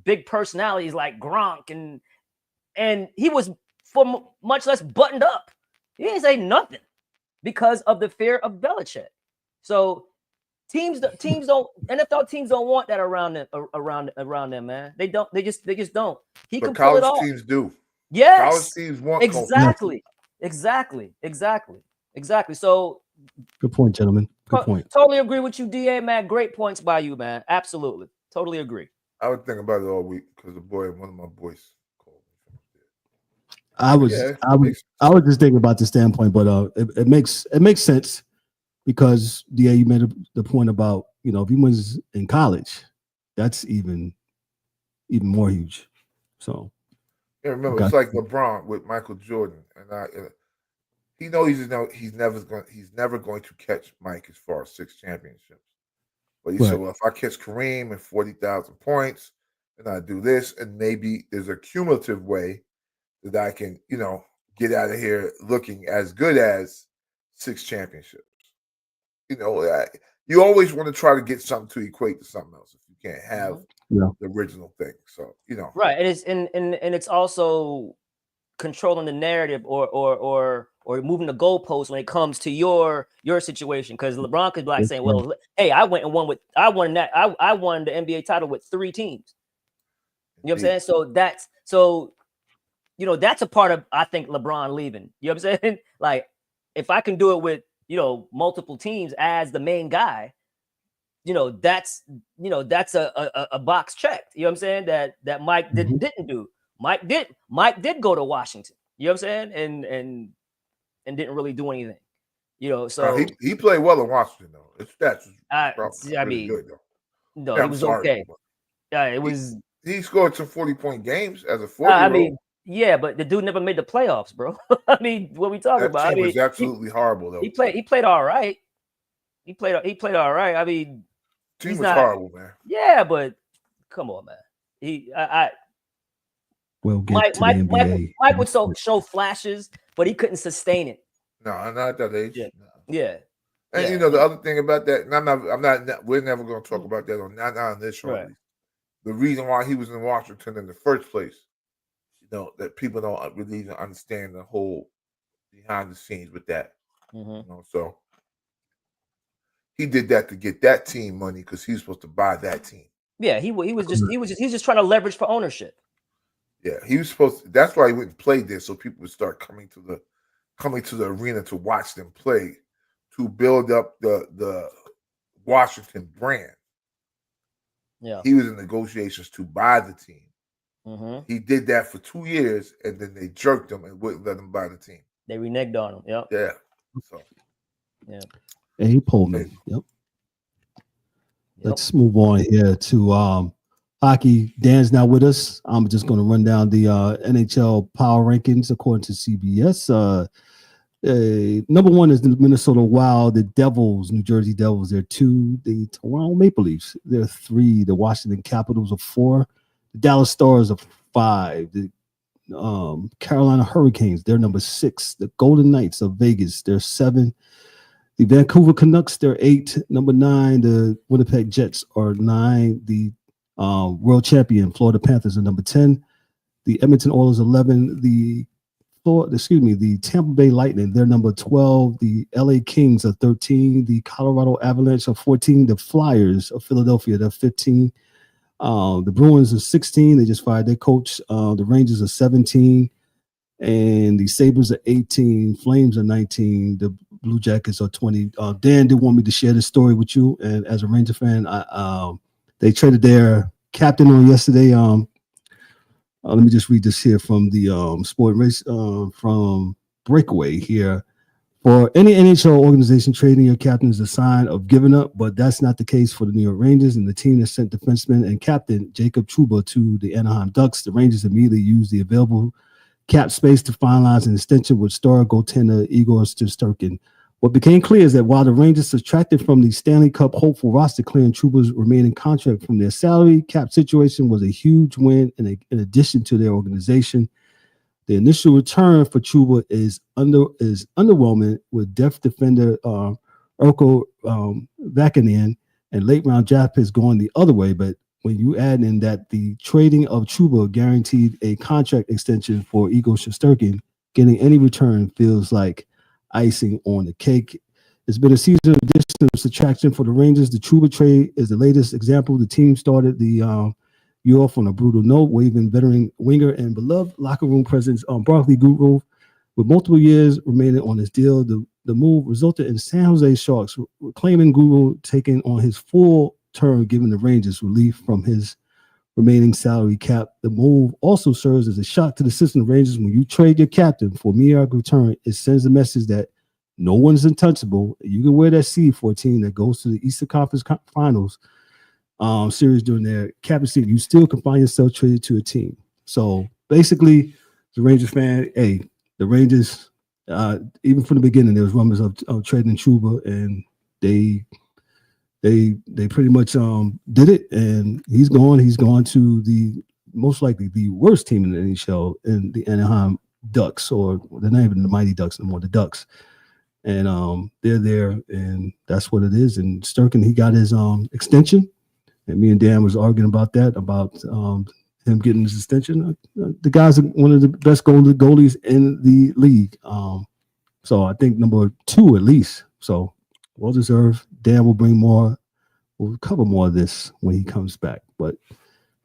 big personalities like Gronk, and he was for much less buttoned up. He didn't say nothing because of the fear of Belichick. So NFL teams don't want that around them, man. They don't. They just don't. He can pull it off. College teams do. Yes. College teams want Exactly. So good point, gentlemen. Good point. Totally agree with you, DA, man. Great points by you, man. Absolutely. Totally agree. I was thinking about it all week because one of my boys called me. I was just thinking about the standpoint, but it makes sense because you made the point about, if he wins in college, that's even more huge. So yeah, remember it's like LeBron with Michael Jordan, and he knows he's never going to catch Mike as far as 6 championships. But he said, well, if I catch Kareem and 40,000 points, and I do this, and maybe there's a cumulative way that I can, get out of here looking as good as 6 championships. You always want to try to get something to equate to something else if you can't have the original thing. So, right. And it's and it's also controlling the narrative or moving the goalposts when it comes to your situation. Because LeBron could be like saying, well, hey, I won the NBA title with 3 teams. You know what I'm saying? So that's a part of, I think, LeBron leaving. You know what I'm saying? Like, if I can do it with, multiple teams as the main guy, that's a box checked. You know what I'm saying? That Mike didn't do. Mike did go to Washington. You know what I'm saying? And didn't really do anything. So he played well in Washington though. His stats was good though. No, he was okay. Yeah, it was. He scored some 40-point games as a 40-year-old. Yeah, but the dude never made the playoffs, bro. I mean, what we talking about? Team was absolutely horrible though. He played all right. He played all right. I mean, team was horrible, man. Yeah, but come on, man. Mike would show flashes, but he couldn't sustain it. No, not at that age. Yeah. And the other thing about that, and we're never going to talk about that on this show. Right. The reason why he was in Washington in the first place, that people don't really even understand the whole behind the scenes with that. So he did that to get that team money because he was supposed to buy that team. Yeah, he was just trying to leverage for ownership. Yeah, he was supposed to. That's why he went and played there, so people would start coming to the arena to watch them play, to build up the Washington brand. Yeah, he was in negotiations to buy the team. He did that for 2 years, and then they jerked him and wouldn't let him buy the team. They reneged on him. Yep. Yeah. So. Yeah. And he pulled me. Yep. Let's move on here to hockey. Dan's not with us. I'm just going to run down the NHL power rankings according to CBS. Number 1 is the Minnesota Wild, the Devils, New Jersey Devils. They're 2. The Toronto Maple Leafs, they're 3. The Washington Capitals are 4. The Dallas Stars are 5. The Carolina Hurricanes, they're number 6. The Golden Knights of Vegas, they're 7. The Vancouver Canucks, they're 8. Number 9, the Winnipeg Jets are 9. The world champion Florida Panthers are number 10. The Edmonton Oilers 11. The Tampa Bay Lightning, they're number 12. The LA Kings are 13. The Colorado Avalanche are 14. The Flyers of Philadelphia, they're 15. The Bruins are 16. They just fired their coach. The Rangers are 17. And the Sabres are 18. Flames are 19. The Blue Jackets are 20. Dan did want me to share this story with you. And as a Ranger fan, they traded their captain on yesterday. Let me just read this here from the Sport Race from Breakaway here. For any NHL organization, trading your captain is a sign of giving up, but that's not the case for the New York Rangers, and the team that sent defenseman and captain Jacob Trouba to the Anaheim Ducks. The Rangers immediately used the available cap space to finalize an extension with star goaltender Igor Shesterkin. What became clear is that while the Rangers subtracted from the Stanley Cup hopeful roster clearing Trouba's remaining contract from their salary cap situation was a huge win in addition to their organization. The initial return for Trouba is underwhelming, with depth defender Urko Vakanainen and late round draft picks going the other way. But when you add in that the trading of Trouba guaranteed a contract extension for Igor Shesterkin, getting any return feels like icing on the cake. It's been a season of addition and subtraction for the Rangers. The Trouba trade is the latest example. The team started the year off on a brutal note, waving veteran winger and beloved locker room presence on Barclay Goodrow. With multiple years remaining on his deal, the move resulted in San Jose Sharks reclaiming Goodrow, taking on his full term, giving the Rangers relief from his remaining salary cap. The move also serves as a shock to the system of Rangers. When you trade your captain for meteoric return, it sends a message that no one's untouchable. You can wear that C for a team that goes to the Eastern Conference Finals series during their captain season. You still can find yourself traded to a team. So basically, the Rangers fan, hey, the Rangers, even from the beginning, there was rumors of trading Trouba, and they pretty much did it, and he's gone. He's gone to the most likely the worst team in the NHL, in the Anaheim Ducks, or they're not even the Mighty Ducks anymore, the Ducks. And they're there, and that's what it is. And Sturkin, he got his extension, and me and Dan was arguing about that, about him getting his extension. The guy's one of the best goalies in the league. So I think number 2 at least. So well deserved. Dan will bring more. We'll cover more of this when he comes back. But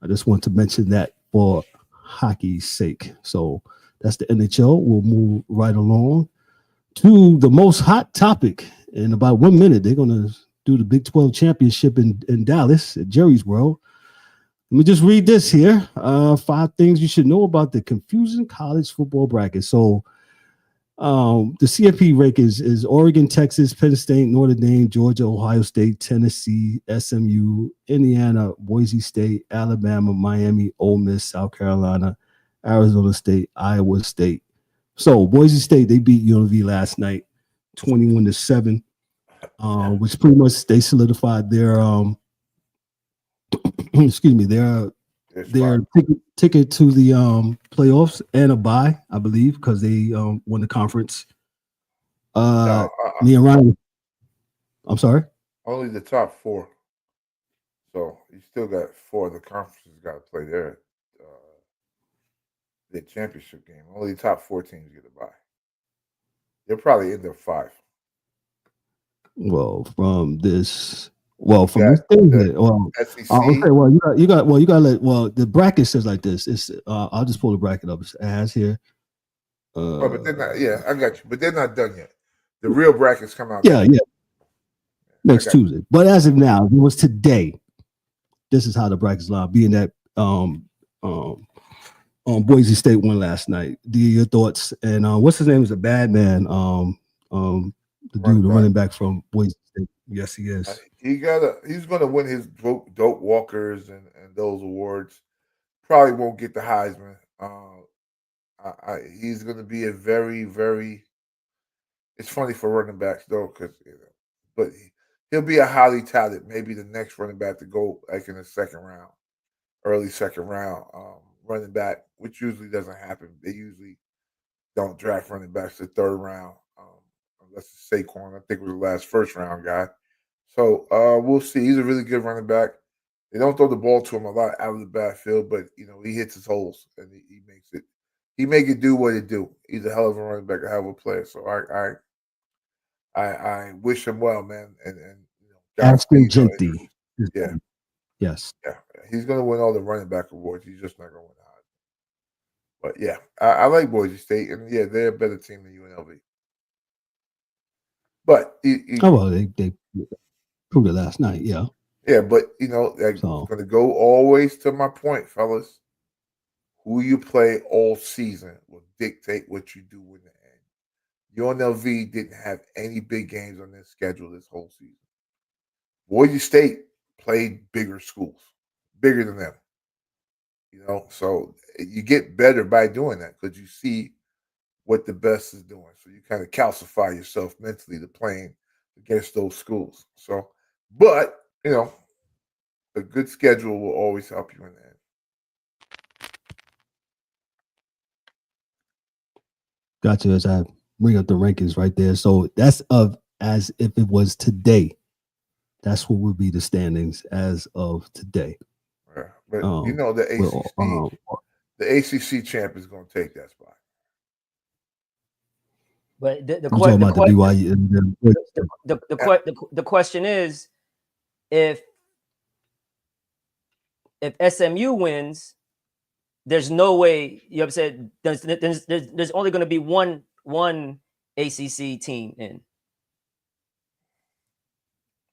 I just want to mention that for hockey's sake. So that's the NHL. We'll move right along to the most hot topic. In about 1 minute, they're going to do the Big 12 championship in Dallas at Jerry's World. Let me just read this here. 5 things you should know about the confusing college football bracket. So the CFP rank is Oregon, Texas, Penn State, Notre Dame, Georgia, Ohio State, Tennessee, SMU, Indiana, Boise State, Alabama, Miami, Ole Miss, South Carolina, Arizona State, Iowa State. So Boise State, they beat UNLV last night, 21-7, which pretty much they solidified their excuse me, their ticket to the playoffs and a bye, I believe, because they won the conference. Me and Ryan, I'm sorry. Only the top 4. So you still got 4 of the conferences got to play their championship game. Only the top 4 teams get a bye. They're probably in their 5. Well, from this. Well, from this thing here, SEC. Okay, well, you got to let. Well, the bracket says like this. It's I'll just pull the bracket up. It has here. But they're not. Yeah, I got you. But they're not done yet. The real brackets come out. Yeah. Next Tuesday. You. But as of now, it was today. This is how the brackets line. Being that Boise State won last night. Your thoughts? And what's his name? Is a bad man. The dude, the running back from Boise State. Yes, he is. He's gonna win his dope walkers and those awards. Probably won't get the Heisman. He's gonna be a very, very. It's funny for running backs though, because but he'll be a highly talented, maybe the next running back to go like in the second round, early second round running back, which usually doesn't happen. They usually don't draft running backs the third round, unless it's Saquon. I think it was the last first round guy. So we'll see. He's a really good running back. They don't throw the ball to him a lot out of the backfield, but he hits his holes and he makes it. He make it do what it do. He's a hell of a running back, a hell of a player. So I wish him well, man. And Ashton Genty. Yeah. Yes. Yeah. He's gonna win all the running back awards. He's just not gonna win the Heisman. But yeah, I like Boise State, and yeah, they're a better team than UNLV. But they proved it last night, yeah. Yeah, but I'm gonna go always to my point, fellas. Who you play all season will dictate what you do in the end. UNLV didn't have any big games on their schedule this whole season. Boise State played bigger schools, bigger than them. So you get better by doing that because you see what the best is doing. So you kind of calcify yourself mentally to playing against those schools. So, but a good schedule will always help you in the end. Gotcha. As I bring up the rankings right there. So that's as if it was today. That's what would be the standings as of today. Yeah, but the ACC champ is going to take that spot. But the question is, if SMU wins, there's no way. You have said there's only going to be one ACC team in.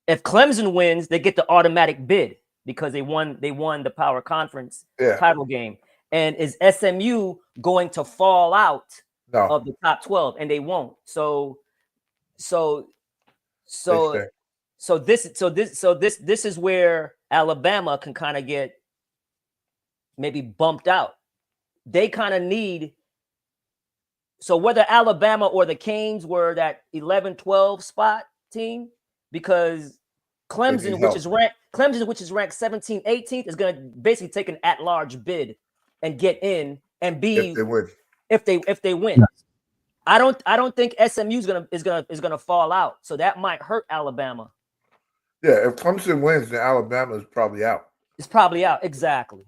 If Clemson wins, they get the automatic bid. because they won the power conference Yeah. title game. And is SMU going to fall out No. of the top 12? And they won't. So this is where Alabama can kind of get maybe bumped out. They kind of need. So whether Alabama or the Canes were that 11-12 spot team, because Clemson, which is ranked 17th, 18th, is going to basically take an at-large bid and get in and be if they win. Yeah. I don't think SMU is gonna fall out. So that might hurt Alabama. Yeah, if Clemson wins, then Alabama is probably out. It's probably out. Exactly.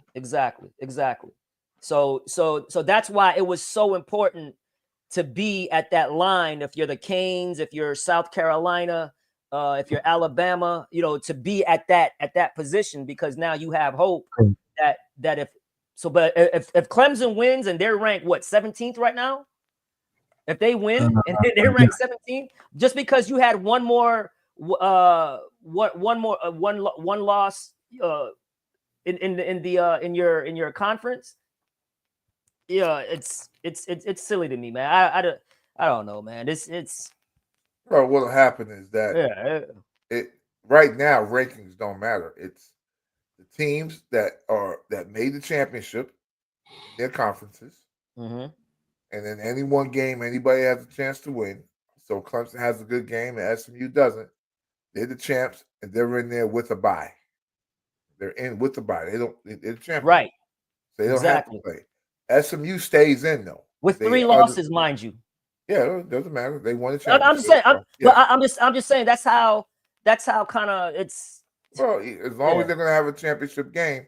So that's why it was so important to be at that line. If you're the Canes, if you're South Carolina, if you're Alabama, to be at that position, because now you have hope that if Clemson wins and they're ranked 17th right now, if they win and they're ranked 17th, just because you had one loss in your conference, it's silly to me, man. I don't know, man. It's Well, what'll happen is that it right now rankings don't matter. It's the teams that made the championship, their conferences, and then any one game anybody has a chance to win. So Clemson has a good game and SMU doesn't. They're the champs and they're in there with a bye. They're in with the bye. They're the champions. Right. So they don't have to play. SMU stays in though. With 3 losses, mind you. Yeah, it doesn't matter. They won the championship. I'm just saying that's how kind of it's. Well, as long as they're going to have a championship game,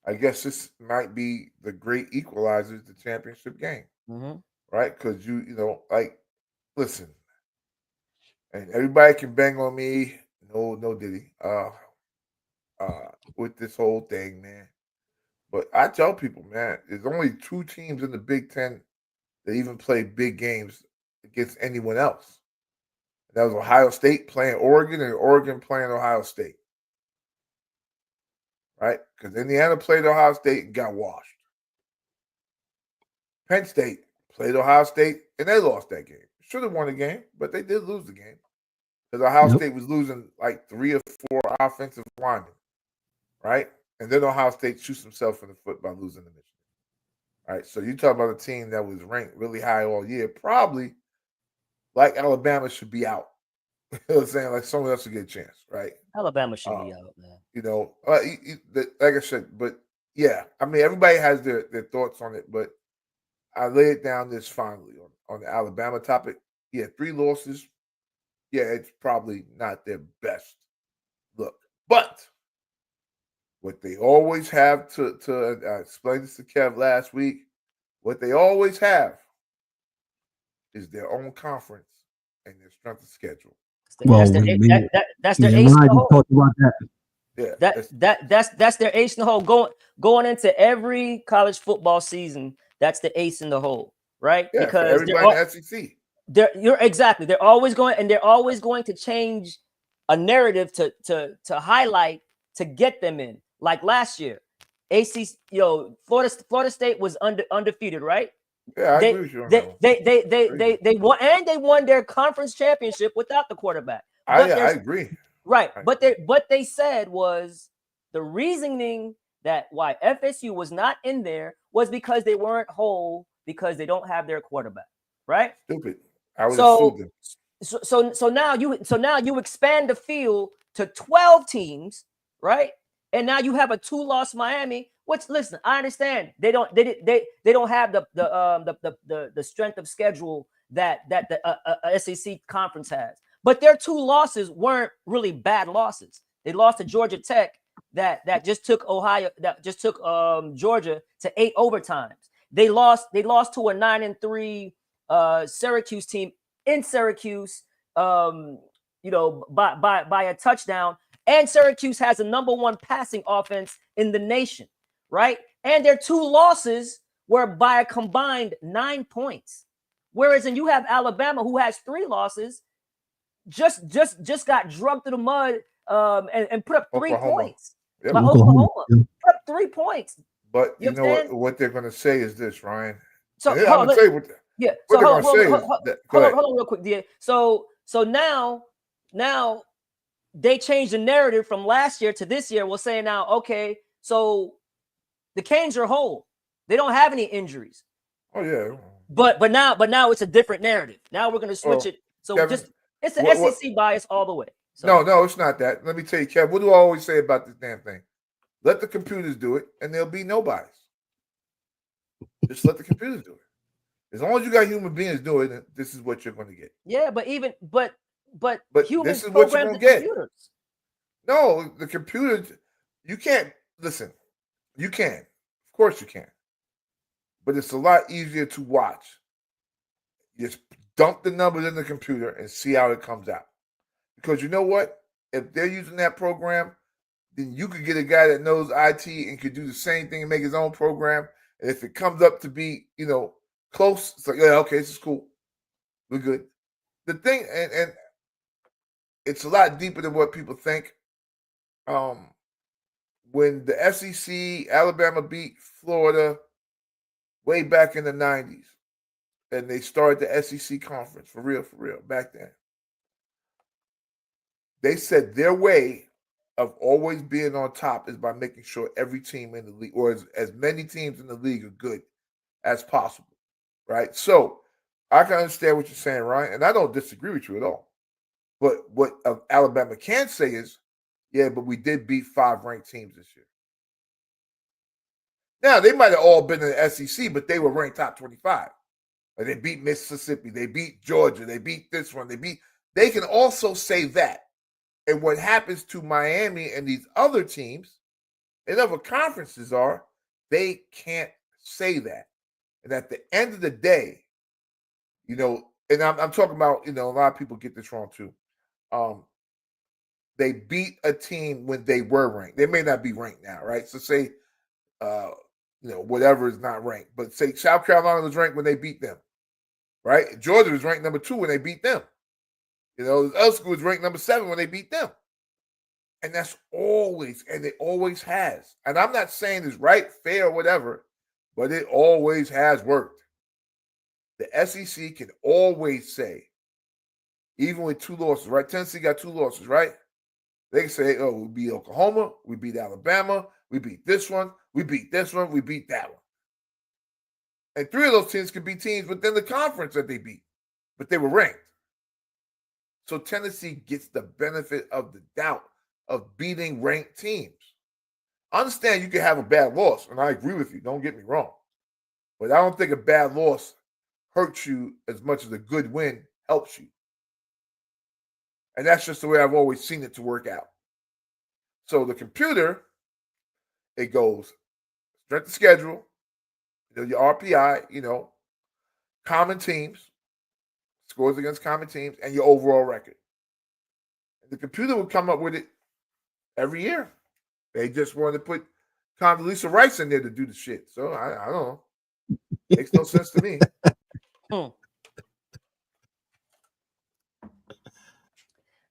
I guess this might be the great equalizer, the championship game, right? Because listen, and everybody can bang on me. No, Diddy, with this whole thing, man. But I tell people, man, there's only 2 teams in the Big Ten that even play big games against anyone else. That was Ohio State playing Oregon and Oregon playing Ohio State. Right? Because Indiana played Ohio State and got washed. Penn State played Ohio State and they lost that game. Should have won the game, but they did lose the game. Because Ohio State was losing like 3 or 4 offensive linemen. Right? And then Ohio State shoots himself in the foot by losing the Michigan. All right, so you talk about a team that was ranked really high all year, probably like Alabama should be out. You know what I'm saying? Like someone else should get a chance, right? Alabama should be out, man. Like I said, but yeah, I mean, everybody has their thoughts on it, but I lay it down this finally on the Alabama topic. Yeah, 3 losses. Yeah, it's probably not their best look, but what they always have to I explained this to Kev last week. What they always have is their own conference and their strength of schedule. That's their ace in the hole. Talk about that. Yeah, that's their ace in the hole. Going into every college football season, that's the ace in the hole, right? Yeah, because everybody in the SEC. They're always going to change a narrative to highlight to get them in. Like last year, Florida State was undefeated, right? Yeah, I agree with you. They won, and they won their conference championship without the quarterback. I agree. Right, but they said was the reasoning that why FSU was not in there was because they weren't whole because they don't have their quarterback, right? Stupid. I would assume them. So now you expand the field to 12 teams, right? And now you have a 2-loss Miami. Listen, I understand they don't have the strength of schedule that the SEC conference has. But their 2 losses weren't really bad losses. They lost to Georgia Tech that just took Georgia to 8 overtimes. They lost to a 9-3 Syracuse team in Syracuse, by a touchdown. And Syracuse has the #1 passing offense in the nation, right? And their 2 losses were by a combined 9 points. Whereas you have Alabama, who has 3 losses, just got drugged through the mud and put up 3 points. Yep. by Oklahoma. Put up 3 points. But You you know understand? what they're going to say is this, Ryan. So And I'm hold going to on, tell you what yeah. they're So going to say is that. Go ahead. hold on real quick, DA. So now they changed the narrative from last year to this year. We'll say now, okay, so the Canes are whole. They don't have any injuries. Oh yeah. But now it's a different narrative. Now we're going to switch it. So Kevin, it's the SEC bias all the way. So. No, it's not that. Let me tell you, Kev, what do I always say about this damn thing? Let the computers do it, and there'll be no bias. Just let the computers do it. As long as you got human beings doing it, this is what you're going to get. Yeah, but humans this is what you're program going the to get. computers. No, the computers. You can't listen. You can, of course, you can. But it's a lot easier to watch. You just dump the numbers in the computer and see how it comes out. Because you know what? If they're using that program, then you could get a guy that knows IT and could do the same thing and make his own program. And if it comes up to be, close, it's like, yeah, okay, this is cool. We're good. The thing, and it's a lot deeper than what people think. When the SEC, Alabama beat Florida way back in the 90s, and they started the SEC conference, for real, back then. They said their way of always being on top is by making sure every team in the league, or as many teams in the league, are good as possible, right? So I can understand what you're saying, Ryan, and I don't disagree with you at all. But what Alabama can say is, yeah, but we did beat 5 ranked teams this year. Now, they might have all been in the SEC, but they were ranked top 25. Like, they beat Mississippi, they beat Georgia, they beat this one, they can also say that. And what happens to Miami and these other teams and other conferences are, they can't say that. And at the end of the day, and I'm talking about, a lot of people get this wrong too. They beat a team when they were ranked. They may not be ranked now, right? So say, whatever is not ranked. But say South Carolina was ranked when they beat them, right? Georgia was ranked number 2 when they beat them. The other school was ranked number 7 when they beat them. And that's always, and it always has. And I'm not saying it's right, fair, or whatever, but it always has worked. The SEC can always say, even with 2 losses, right? Tennessee got 2 losses, right? They can say, oh, we beat Oklahoma, we beat Alabama, we beat this one, we beat this one, we beat that one. And 3 of those teams could be teams within the conference that they beat, but they were ranked. So Tennessee gets the benefit of the doubt of beating ranked teams. I understand you can have a bad loss, and I agree with you. Don't get me wrong. But I don't think a bad loss hurts you as much as a good win helps you. And that's just the way I've always seen it to work out. So the computer, it goes strength of schedule, your RPI, common teams, scores against common teams, and your overall record. And the computer will come up with it every year. They just wanted to put Condoleezza Rice in there to do the shit. So I don't know. Makes no sense to me.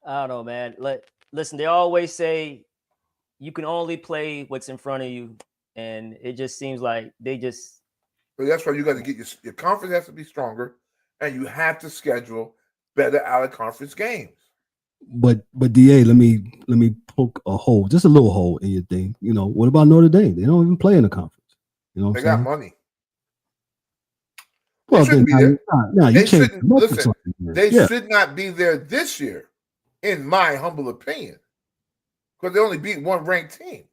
I don't know, man. Listen, they always say you can only play what's in front of you, and it just seems like they just. So that's why you got to get your conference has to be stronger, and you have to schedule better out of conference games. But DA, let me poke a hole, just a little hole in your thing. What about Notre Dame? They don't even play in the conference. They got money. Well, they shouldn't be there. They shouldn't listen. They should not be there this year, in my humble opinion, because they only beat 1 ranked team,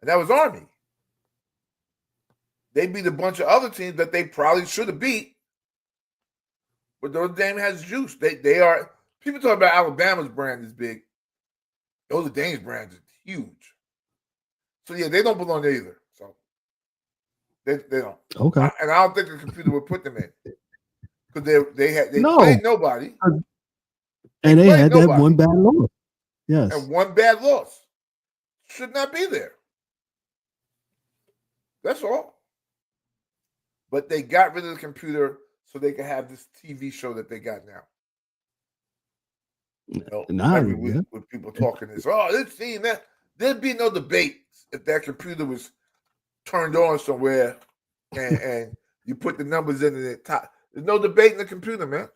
and that was Army. They beat a bunch of other teams that they probably should have beat, but Notre Dame has juice. They are. People talk about Alabama's brand is big. Notre Dame's brand is huge. So yeah, they don't belong there either. So they don't. Okay. And I don't think the computer would put them in because they played nobody. And they had that 1 bad loss. Yes. And 1 bad loss. Should not be there. That's all. But they got rid of the computer so they could have this TV show that they got now. Every week with people talking this, this team, that there'd be no debate if that computer was turned on somewhere and you put the numbers in the top. There's no debate in the computer, man.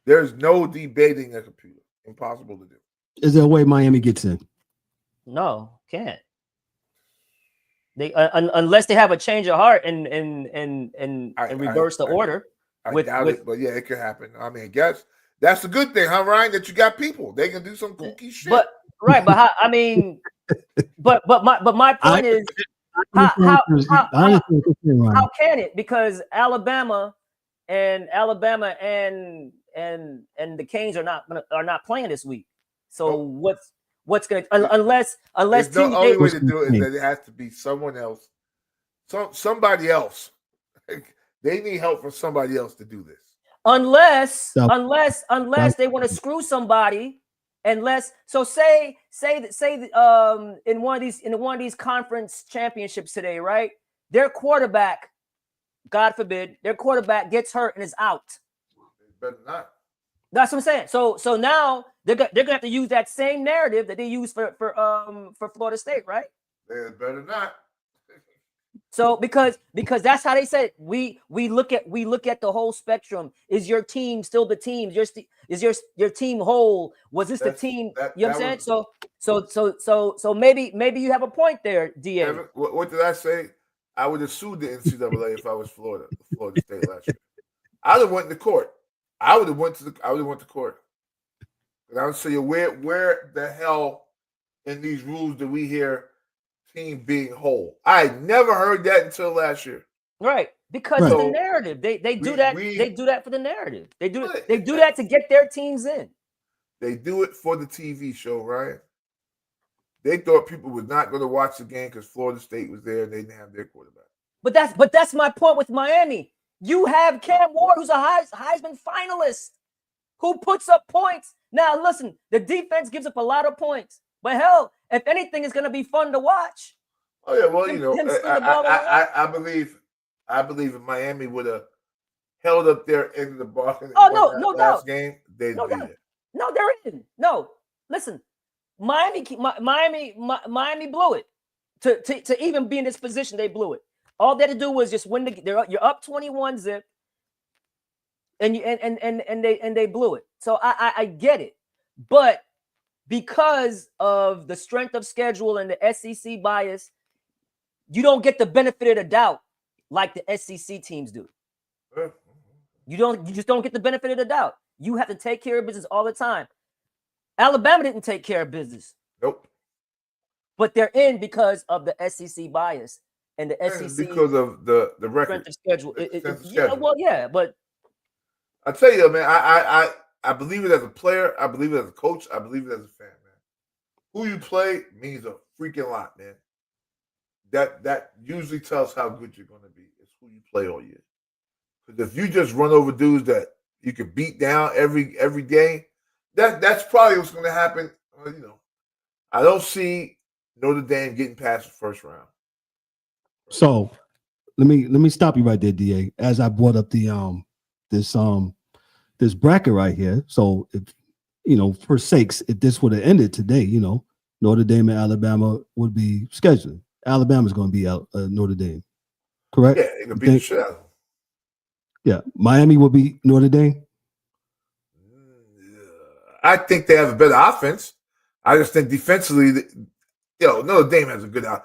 There's no debating a computer. Impossible to do. Is there a way Miami gets in? No, can't. They unless they have a change of heart and reverse the order. I doubt it, but yeah, it could happen. I mean, I guess that's the good thing, huh, Ryan? That you got people. They can do some kooky shit. But how, I mean, but my point is, how can it? Because Alabama and the Canes are not playing this week. So what's going to unless the only way to do it is that it has to be someone else, somebody else. They need help from somebody else to do this. Unless they want to screw somebody. So say in one of these conference championships today, right? Their quarterback, God forbid, their quarterback gets hurt and is out. Better not. That's what I'm saying. So now they're gonna have to use that same narrative that they used for Florida State, right? They better not. So because that's how they said we look at the whole spectrum. Is your team still the team? Is your team whole? Was this the team? You know what I'm saying? So maybe you have a point there, DA. What did I say? I would have sued the NCAA if I was Florida State last year. I'd have went to court. I would have went to court. And I would say, where the hell in these rules do we hear team being whole? I never heard that until last year. Right. Because of the narrative. They do that for the narrative. They do that to get their teams in. They do it for the TV show, right? They thought people were not going to watch the game because Florida State was there and they didn't have their quarterback. But that's my point with Miami. You have Cam Ward, who's a Heisman finalist, who puts up points. Now, listen, the defense gives up a lot of points. But hell, if anything, it's going to be fun to watch. Oh yeah, well, I believe if Miami would have held up their end of the bargain. No doubt. Game, they'd beat it. No, there isn't. No, listen, Miami blew it to even be in this position. They blew it. All they had to do was just win you're up 21-0, and they blew it. So I get it, but because of the strength of schedule and the SEC bias, you don't get the benefit of the doubt like the SEC teams do. You just don't get the benefit of the doubt. You have to take care of business all the time. Alabama didn't take care of business. Nope. But they're in because of the SEC bias and the SEC because of the record of schedule. But I tell you, man, I believe it as a player. I believe it as a coach. I believe it as a fan, man. Who you play means a freaking lot, man. That usually tells how good you're going to be. It's who you play all year. Because if you just run over dudes that you can beat down every day, that's probably what's going to happen. I don't see Notre Dame getting past the first round. So let me stop you right there, DA. As I brought up the this bracket right here. So if for sakes, if this would have ended today, Notre Dame and Alabama would be scheduled. Alabama's going to be out Notre Dame, correct? Yeah, it could be the shit out of them. Yeah, Miami will be Notre Dame. I think they have a better offense. I just think defensively, Notre Dame has a good out.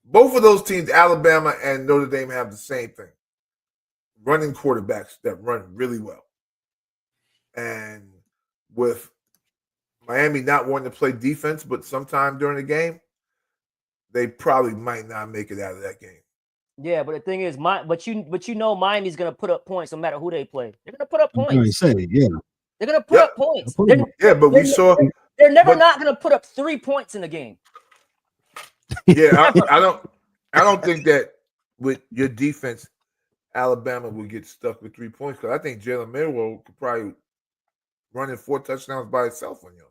Both of those teams, Alabama and Notre Dame, have the same thing: running quarterbacks that run really well. And with Miami not wanting to play defense, but sometime during the game, they probably might not make it out of that game. Yeah, but the thing is, Miami's going to put up points no matter who they play. They're going to put up points. They're going to put up points. But we saw they're never not going to put up 3 points in the game. Yeah, I don't think that with your defense, Alabama will get stuck with 3 points because I think Jalen Milroe could probably run in 4 touchdowns by itself on you.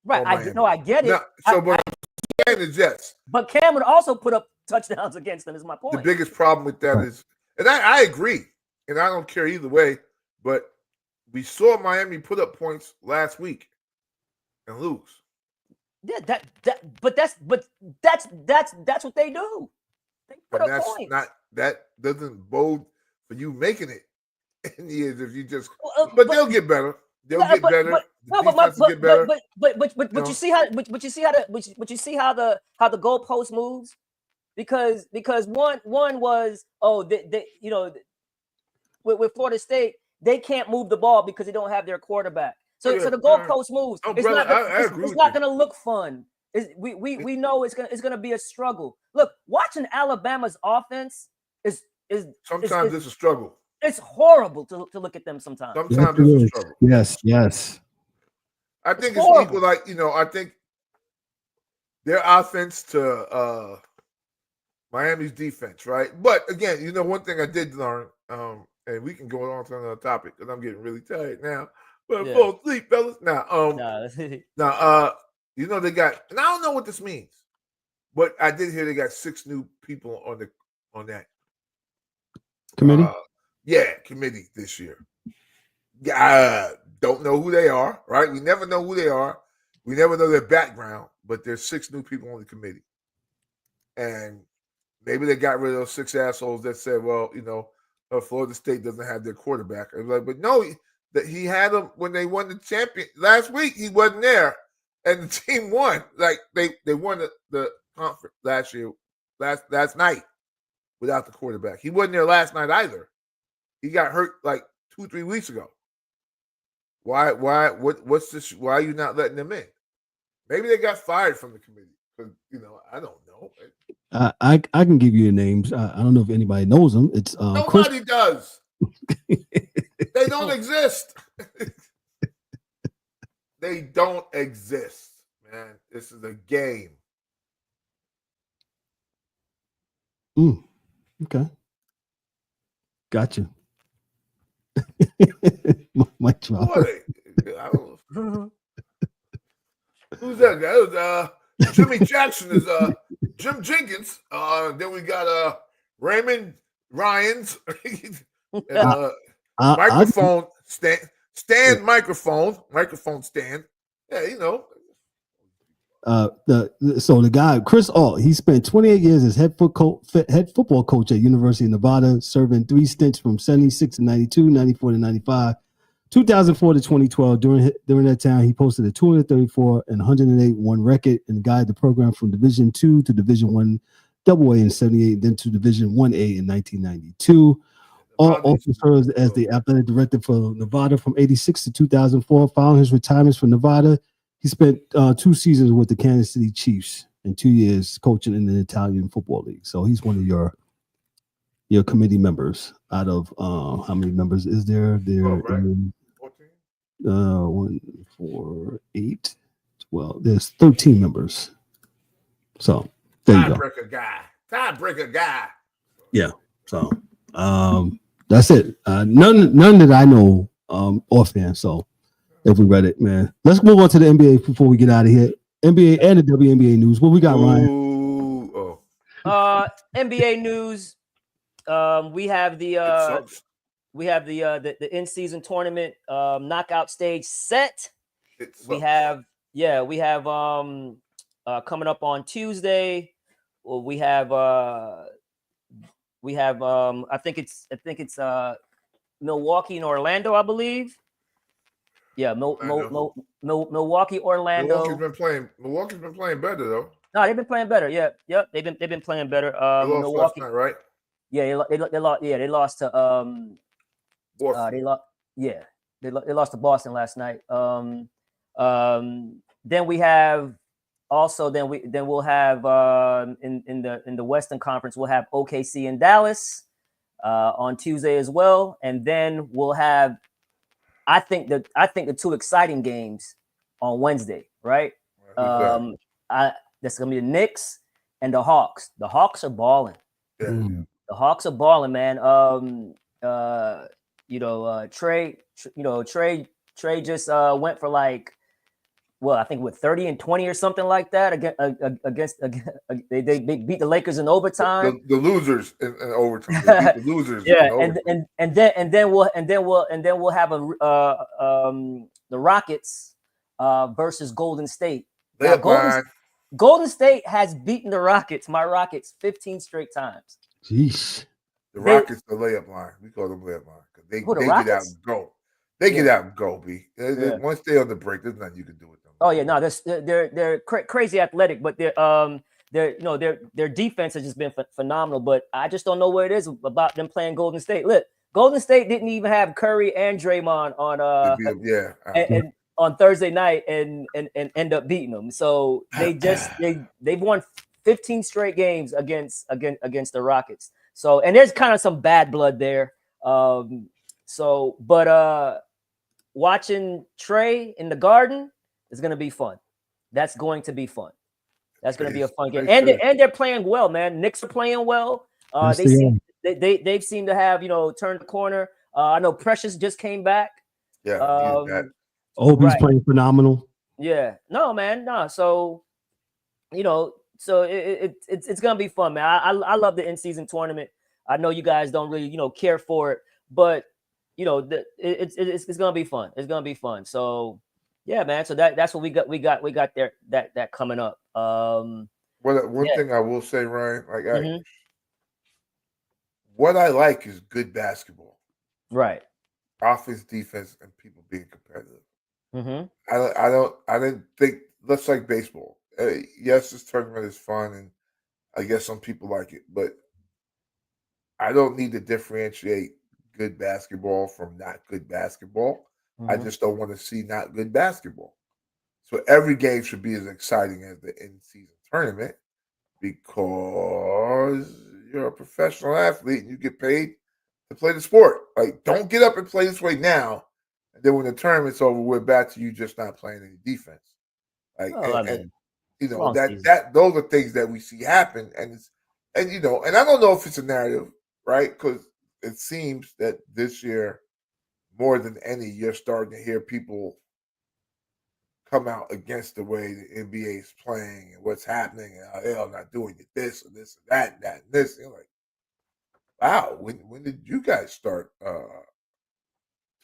Right. I get it. Now, but I'm saying is yes. But Cam would also put up touchdowns against them, is my point. The biggest problem with that is, and I agree, and I don't care either way, but we saw Miami put up points last week and lose. Yeah, but that's what they do. They put But up that's points. not that doesn't bode for you making it in years if you just. Well, But they'll get better. They'll get better. The defense will get better. But you see how you see how the goalpost moves, because one was with Florida State, they can't move the ball because they don't have their quarterback. So the goalpost moves. Oh, It's brother, not agree it's not with going to look fun. We know it's gonna be a struggle. Look, watching Alabama's offense is sometimes it's a struggle. It's horrible to look at them sometimes. Sometimes it's a struggle. Yes. I think it's equal. Like, I think their offense to Miami's defense, right? But again, one thing I did learn, and we can go on to another topic because I'm getting really tired now. But fall asleep, fellas. Now, they got, and I don't know what this means, but I did hear they got 6 new people on that committee. Committee this year. I don't know who they are, right? We never know who they are. We never know their background, but there's 6 new people on the committee. And maybe they got rid of those 6 assholes that said, well, Florida State doesn't have their quarterback. I was like, but no, that he had them when they won the champion last week. He wasn't there, and the team won. Like they won the conference last night without the quarterback. He wasn't there last night either. He got hurt like 2-3 weeks ago. What's this? Why are you not letting them in? Maybe they got fired from the committee. Because, I don't know. I can give you the names. I don't know if anybody knows them. It's nobody does. They don't exist. They don't exist, man. This is a game. Okay. Gotcha. Mike drop. Who's that guy? It was, Jimmy Jackson is Jim Jenkins. Then we got Raymond Ryans. And, microphone stand microphone stand. Yeah, the guy Chris Alt, he spent 28 years as head football coach at University of Nevada, serving 3 stints from 76 to 92, 94 to 95, 2004 to 2012. During that time, he posted a 234 and 108-1 record and guided the program from Division II to Division I AA in 78, then to Division I-A in 1992. Also serves as the athletic director for Nevada from 86 to 2004. Following his retirement from Nevada, he spent 2 seasons with the Kansas City Chiefs and 2 years coaching in the Italian Football League. So he's one of your committee members. Out of how many members is there? There, 14. 1, 4, 8, 12. There's 13 members. So there you go. Tiebreaker guy. Yeah. So that's it. None that I know offhand. So if we read it, man, let's move on to the NBA before we get out of here. NBA and the WNBA news. What we got, Ryan? NBA news. We have the in-season tournament knockout stage set. We have coming up on Tuesday. We have I think it's Milwaukee and Orlando, I believe. Yeah, Milwaukee, Orlando. Milwaukee's been playing better though. No, they've been playing better. Yeah, yep. They've been playing better. Milwaukee, last night, right? Yeah, they lost. Yeah, they lost to Boston. They lost to Boston last night. Then we have also we'll have in the Western Conference we'll have OKC and Dallas on Tuesday as well, and then we'll have I think the 2 exciting games on Wednesday, right? That's gonna be the Knicks and the Hawks. The Hawks are balling. Yeah. The Hawks are balling, man. Trey just went for like, I think with 30 and 20 or something like that against they beat the Lakers in overtime. The losers in overtime. They beat the losers. Yeah, and then we'll have the Rockets versus Golden State Now, Layup line. Golden State has beaten the Rockets, my Rockets, 15 straight times. Jeez. The Rockets, the layup line. We call them layup line because they get out and go. They get out and go, B. Once they're on the break, there's nothing you can do with them. Oh yeah, no, they're crazy athletic, but their defense has just been phenomenal. But I just don't know what it is about them playing Golden State. Look, Golden State didn't even have Curry and Draymond on and on Thursday night and end up beating them. So they've won 15 straight games against the Rockets. So, and there's kind of some bad blood there. Watching Trey in the Garden is going to be fun. That's going to be fun. That's going to be a fun game. And they're playing well, man. Knicks are playing well. They've seemed to have, turned the corner. I know Precious just came back. Yeah. Obi's playing phenomenal. Yeah. No, man. No. So, so it's gonna be fun, man. I love the in-season tournament. I know you guys don't really, care for it, but it's gonna be fun. It's gonna be fun. So yeah, man. So that's what we got there that coming up. One thing I will say, Ryan, what I like is good basketball. Right. Offense, defense, and people being competitive. Mm-hmm. I didn't think. Let's like baseball. Yes, this tournament is fun, and I guess some people like it, but I don't need to differentiate good basketball from not good basketball. Mm-hmm. I just don't want to see not good basketball. So every game should be as exciting as the in-season tournament because you're a professional athlete and you get paid to play the sport. Like, don't get up and play this way now, and then when the tournament's over, we're back to you just not playing any defense. Like, those are things that we see happen, and I don't know if it's a narrative, right? Because it seems that this year, more than any, you're starting to hear people come out against the way the NBA is playing and what's happening, and they're not doing this and this and that and that and this. And you're like, wow, when did you guys start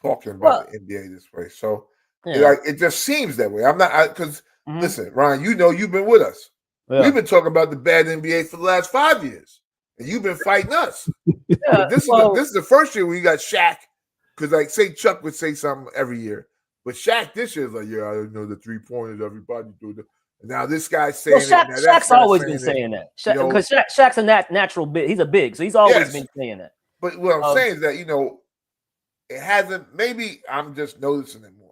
talking about the NBA this way? So it just seems that way. I'm not because. Listen, Ryan, you've been with us. Yeah. We've been talking about the bad NBA for the last 5 years, and you've been fighting us. This is the first year we got Shaq, because say Chuck would say something every year, but Shaq this year is like, I don't know the 3-pointers, everybody do the. Now this guy's saying Shaq's always been saying that because Shaq's a natural big. He's a big, so he's always been saying that. But what I'm saying is that it hasn't. Maybe I'm just noticing it more.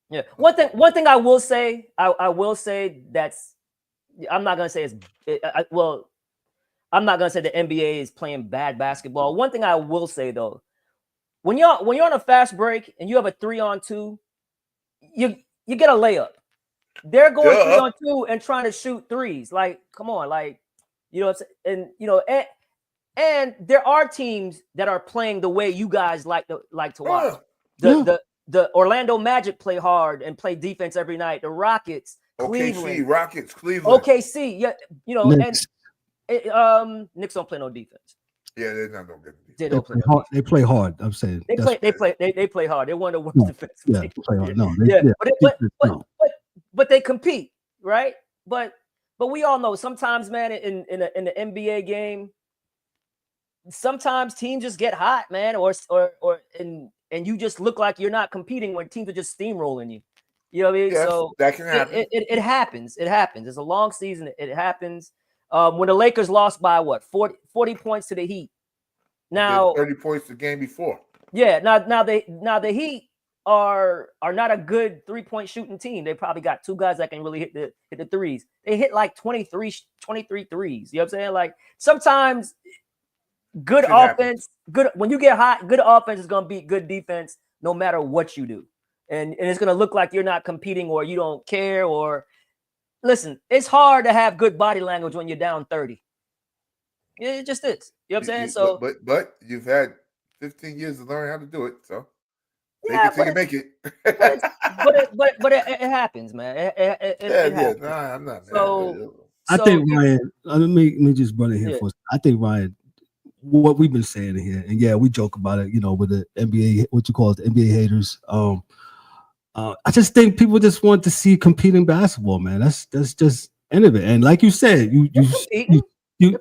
Yeah. One thing I will say, that's I'm not gonna say I'm not gonna say the NBA is playing bad basketball. One thing I will say though, when you're on a fast break and you have a 3-on-2, you get a layup. They're going 3-on-2 and trying to shoot threes. Like, come on, and there are teams that are playing the way you guys like to watch. The Orlando Magic play hard and play defense every night. The Rockets, Cleveland. OKC, and Knicks don't play no defense. Yeah, they're not gonna get defense. They play hard. I'm saying they play hard. They're one of the worst defense. Yeah, they play hard. No, but they compete, right? But we all know sometimes, man, in the NBA game, sometimes teams just get hot, man, and you just look like you're not competing when teams are just steamrolling you. You know what I mean? Yes, so that can happen. It happens. It happens. It's a long season. It happens. When the Lakers lost by 40 points to the Heat. Now 30 points the game before. Yeah. Now the Heat are not a good 3-point shooting team. They probably got 2 guys that can really hit the threes. They hit like 23 threes. You know what I'm saying? Like sometimes good offense, when you get hot, good offense is gonna beat good defense no matter what you do. And it's gonna look like you're not competing or you don't care. Or listen, it's hard to have good body language when you're down 30. It just is. You know what I'm saying? So but you've had 15 years to learn how to do it. So make it. but it happens, man. It happens. No, I'm not. I think Ryan. Let me just run in here for a second. I think Ryan. What we've been saying here, and we joke about it, with the NBA, what you call it, the NBA haters. I just think people just want to see competing basketball, man. That's just end of it. And like you said, you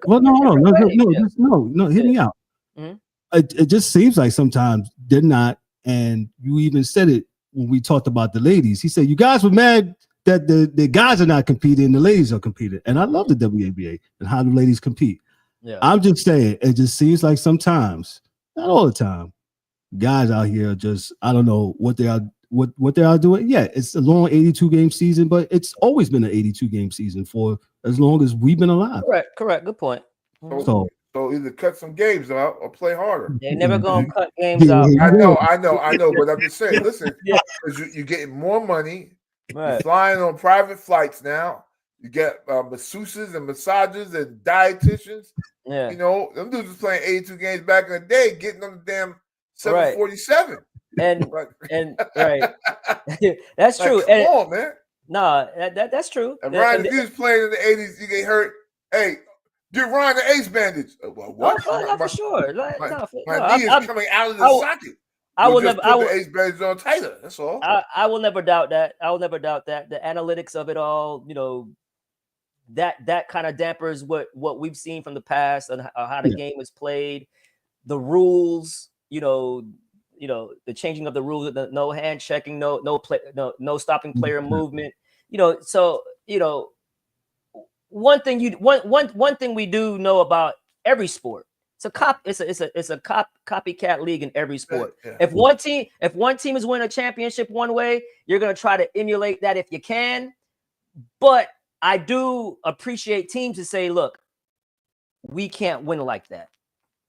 well, no, hear me out. Mhm. It just seems like sometimes they're not. And you even said it when we talked about the ladies. He said you guys were mad that the guys are not competing and the ladies are competing. And I love the WNBA and how the ladies compete. Yeah. I'm just saying it just seems like sometimes, not all the time, guys out here just I don't know what they are what they are doing. Yeah, it's a long 82 game season, but it's always been an 82 game season for as long as we've been alive. Correct. Good point. So either cut some games out or play harder. They're never gonna cut games out. I know, but I'm just saying, listen, Yeah. because you're getting more money, you're Right. flying on private flights now. You get masseuses and massages and dietitians. Yeah. You know, them dudes was playing 82 games back in the day, getting on the damn 747. And right. That's like, true. Come And on, man. no, that's true. And Ryan, if you was playing in the 80s, you get hurt. Hey, get Ryan the ace bandage. Well, what? Oh, for sure. My knee is coming out of the socket. I will just never. put the ace bandage on tighter. That's all. I will never doubt that. I will never doubt that. The analytics of it all, you know, that kind of dampers what we've seen from the past and how the game is played. The rules, you know, the changing of the rules, no hand checking, no stopping player movement. You know, so you know, one thing we do know about every sport. It's a copycat league in every sport. Yeah. If one team is winning a championship one way, you're gonna try to emulate that if you can. But I do appreciate teams to say, look, we can't win like that.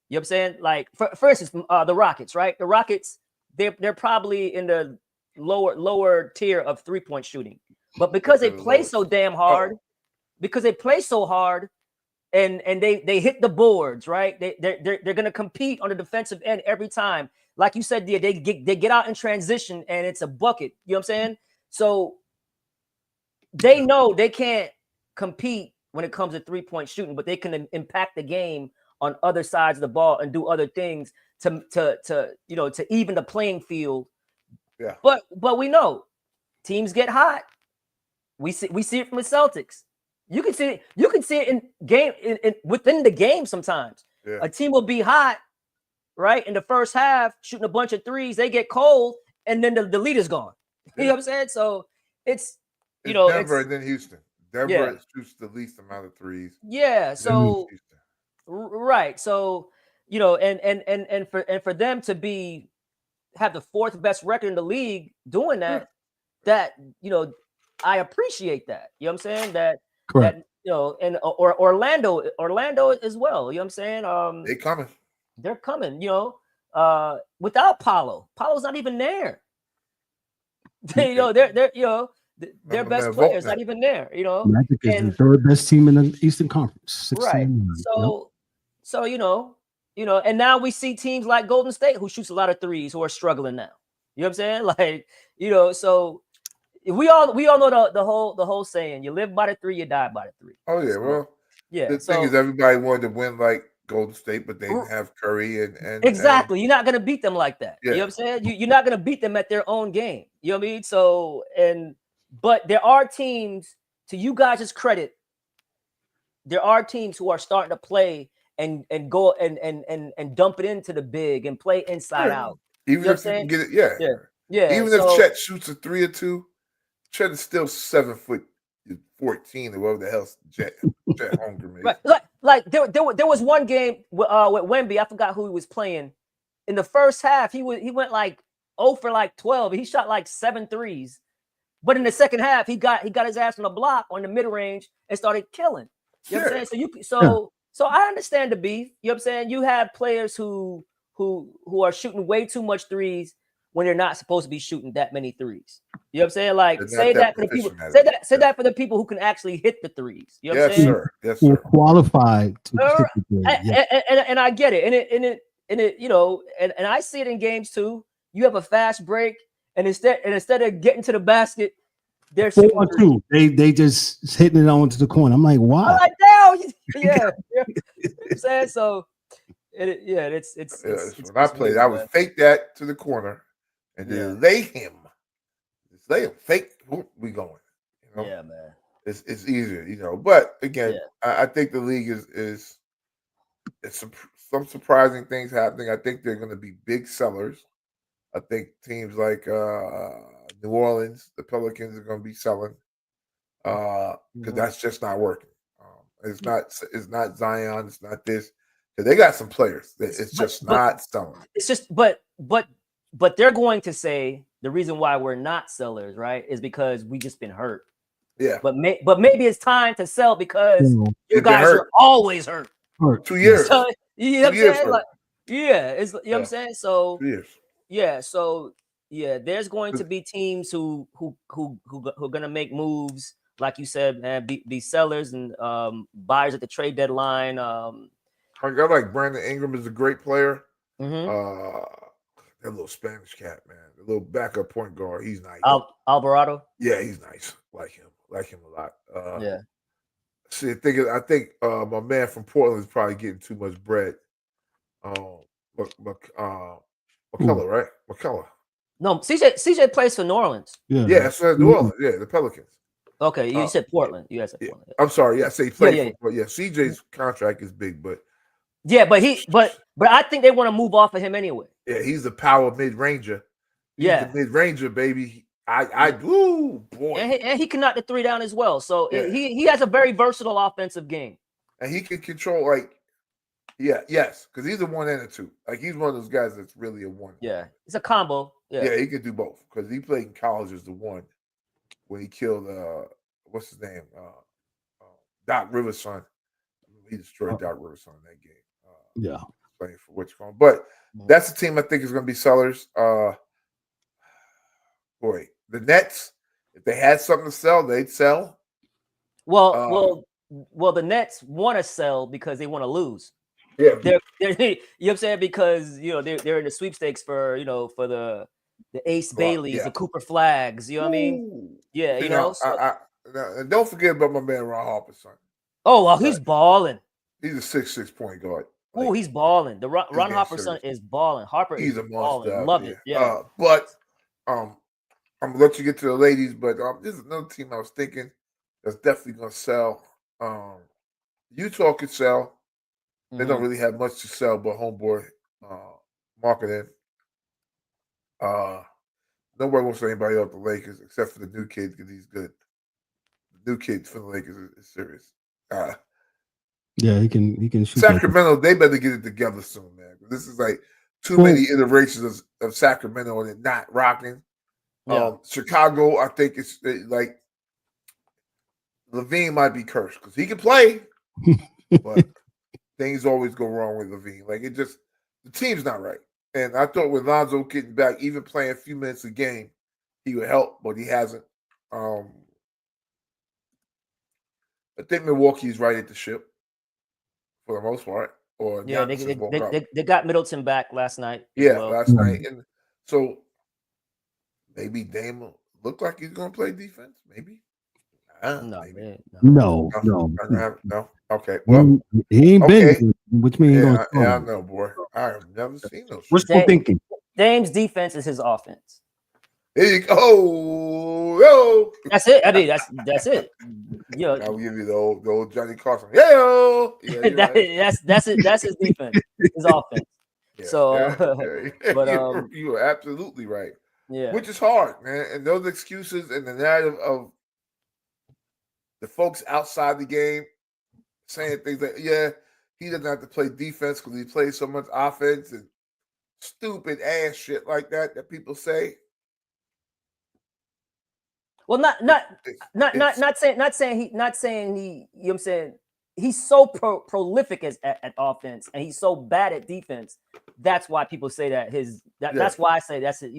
You know what I'm saying? Like for instance, the Rockets, right? The Rockets, they're probably in the lower tier of 3-point shooting, but because they play so damn hard, and they hit the boards, right? They're gonna compete on the defensive end every time. Like you said, they get out in transition and it's a bucket. You know what I'm saying? So they know they can't compete when it comes to 3-point shooting, but they can impact the game on other sides of the ball and do other things to even the playing field. Yeah. But we know teams get hot. We see it from the Celtics. You can see it in game within the game sometimes. Yeah. A team will be hot, right? In the first half, shooting a bunch of threes, they get cold, and then the lead is gone. You know what I'm saying? So it's Denver and then Houston. Denver shoots the least amount of threes. Yeah. So right. So and for them to have the 4th best record in the league doing that, I appreciate that. You know what I'm saying? correct. That and Orlando as well. You know what I'm saying? They're coming. Without Paolo. Paolo's not even there. They're their best players not even there. Magic is the 3rd best team in the Eastern Conference. Right. So and now we see teams like Golden State who shoots a lot of threes who are struggling now. You know what I'm saying? Like, so we all know the whole saying, you live by the 3, you die by the 3. Oh yeah, well, yeah. The thing is, everybody wanted to win like Golden State, but they didn't have Curry and exactly. You're not gonna beat them like that. Yeah. You know what I'm saying? You're not gonna beat them at their own game. You know what I mean? So but there are teams, to you guys' credit, there are teams who are starting to play and go and dump it into the big and play inside out. Even if you can get it, yeah. Even if Chet shoots a 3 or 2, Chet is still 7 foot 14 or whatever the hell Chet Holmgren is. Right. Like there was one game with Wemby. I forgot who he was playing. In the first half, he went like 0 for like 12. He shot like 7 threes. But in the second half, he got his ass on the block on the mid range and started killing. You know what I'm saying? So I understand the beef. You know what I'm saying? You have players who are shooting way too much threes when they're not supposed to be shooting that many threes. You know what I'm saying? Like say that for the people. Say that for the people who can actually hit the threes. You know what I'm saying? Yes, sir. Qualified to hit the three. And I get it. And it and I see it in games too. You have a fast break, and instead of getting to the basket, they're 4-2. They just hitting it onto the corner. I'm like, why? I'm like, damn, yeah. You know what I'm saying? So it's when I played, I would fake that to the corner and then lay him. Just let them fake. Whoop, we going. You know? Yeah, man. It's easier, you know. But again, Yeah. I think the league is some surprising things happening. I think they're going to be big sellers. I think teams like New Orleans, the Pelicans are going to be selling because that's just not working. It's not Zion. It's not this. They got some players. It's just not selling. It's just, but they're going to say the reason why we're not sellers, right, is because we just been hurt. Yeah. But maybe it's time to sell because you guys are always hurt. 2 years. So, you know what I'm saying? Like, yeah, it's, you know what I'm saying? So 2 years. Yeah, so yeah, there's going to be teams who are gonna make moves, like you said, man, be sellers and buyers at the trade deadline. I like Brandon Ingram is a great player. Mm-hmm. That little Spanish cat, man, the little backup point guard, he's nice. Alvarado. Yeah, he's nice. Like him a lot. Yeah. See, I think my man from Portland is probably getting too much bread. McCullough, right? McCullough. No, CJ plays for New Orleans. Yeah, so New Orleans. Yeah, the Pelicans. Okay, you said Portland. You guys said Portland. I'm sorry. Yeah, I say he played for. Yeah, CJ's contract is big, but but I think they want to move off of him anyway. Yeah, he's the power mid ranger. The mid ranger, baby. Ooh, boy, and he can knock the three down as well. So he has a very versatile offensive game, and he can control yes, because he's a 1 and a 2. Like he's one of those guys that's really a 1. Yeah, it's a combo. Yeah, he can do both because he played in college as the 1 when he killed what's his name, Doc Rivers' son. He destroyed Doc Rivers' son in that game. Playing for which one, but that's the team I think is going to be sellers. Boy, the Nets, if they had something to sell, they'd sell. Well, the Nets want to sell because they want to lose. Yeah, they're you know what I'm saying, because they're in the sweepstakes for for the Ace Baileys, the Cooper Flags. You know what I mean? Yeah, and don't forget about my man Ron Harper's son. Oh well, he's balling. He's a 6'6" point guard. Oh, he's balling. The Ron Harper's son is balling. Harper he's a monster. Love it. Yeah. But I'm gonna let you get to the ladies, but this is another team I was thinking that's definitely gonna sell. Utah could sell. They don't really have much to sell, but homeboy marketing. Nobody wants anybody off the Lakers except for the new kid because he's good. The new kid for the Lakers is serious. Yeah, he can shoot. Sacramento, they better get it together soon, man. This is like too many iterations of Sacramento and it not rocking. Yeah. Chicago, I think it's like Levine might be cursed because he can play, but things always go wrong with Levine. Like the team's not right. And I thought with Lonzo getting back, even playing a few minutes a game, he would help, but he hasn't. I think Milwaukee's right at the ship for the most part. Or yeah, they got Middleton back last night. Yeah, last night. And so maybe Dame will look like he's going to play defense. Maybe. No. Okay. Well, he ain't been, which means I know, boy. I have never seen those. Wishful thinking. Dame's defense is his offense. There you go. That's it. I mean, that's it. I'll give you the old Johnny Carson. That's it. That's his defense. His offense. Yeah, so, but you are absolutely right. Yeah, which is hard, man. And those excuses and the narrative of the folks outside the game saying things like, "Yeah, he doesn't have to play defense because he plays so much offense," and stupid ass shit like that people say. Well, not saying he. You know what I'm saying? He's so prolific at offense, and he's so bad at defense. That's why people say that that's why I say that's it.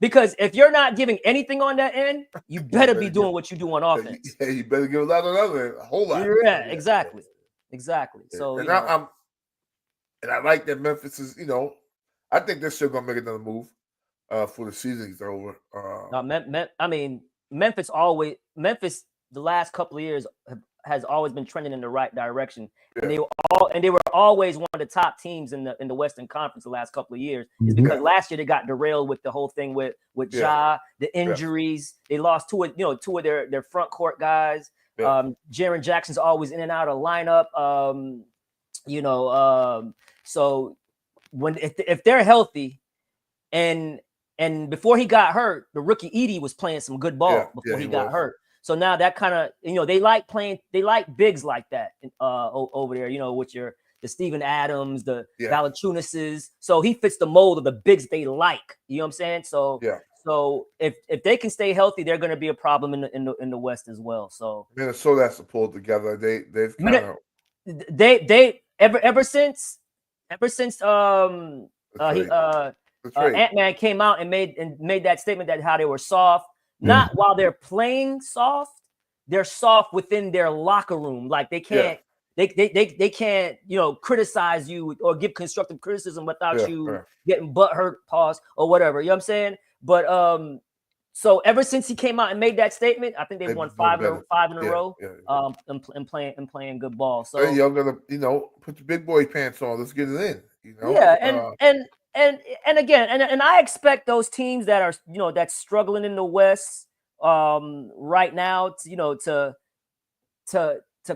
Because if you're not giving anything on that end, you better be doing what you do on offense. Yeah, you better give a lot on the other end, a whole lot. Yeah, exactly. Yeah. So and I like that Memphis is. I think they're still gonna make another move for the season's over. Memphis the last couple of years has always been trending in the right direction, Yeah. and they were always one of the top teams in the Western Conference the last couple of years. Is because last year they got derailed with the whole thing with Ja, the injuries. They lost two of their front court guys. Jaren Jackson's always in and out of lineup. So when if they're healthy, and before he got hurt, the rookie Edey was playing some good ball before he got hurt. So now that kind of, they like bigs like that over there, with the Steven Adams, the Valanciunases. So he fits the mold of the bigs they like. You know what I'm saying? So so if they can stay healthy, they're going to be a problem in the West as well. So Minnesota has to pull together. They've kind of ever since Ant-Man came out and made that statement that how they were soft. Not while they're playing soft, they're soft within their locker room. Like they can't, they can't, criticize you or give constructive criticism without you getting butthurt, pause, or whatever. You know what I'm saying? But so ever since he came out and made that statement, I think they've won five in a row. And playing good ball. So y'all gotta, put your big boy pants on. Let's get it in. And again, and I expect those teams that are, that's struggling in the West right now, to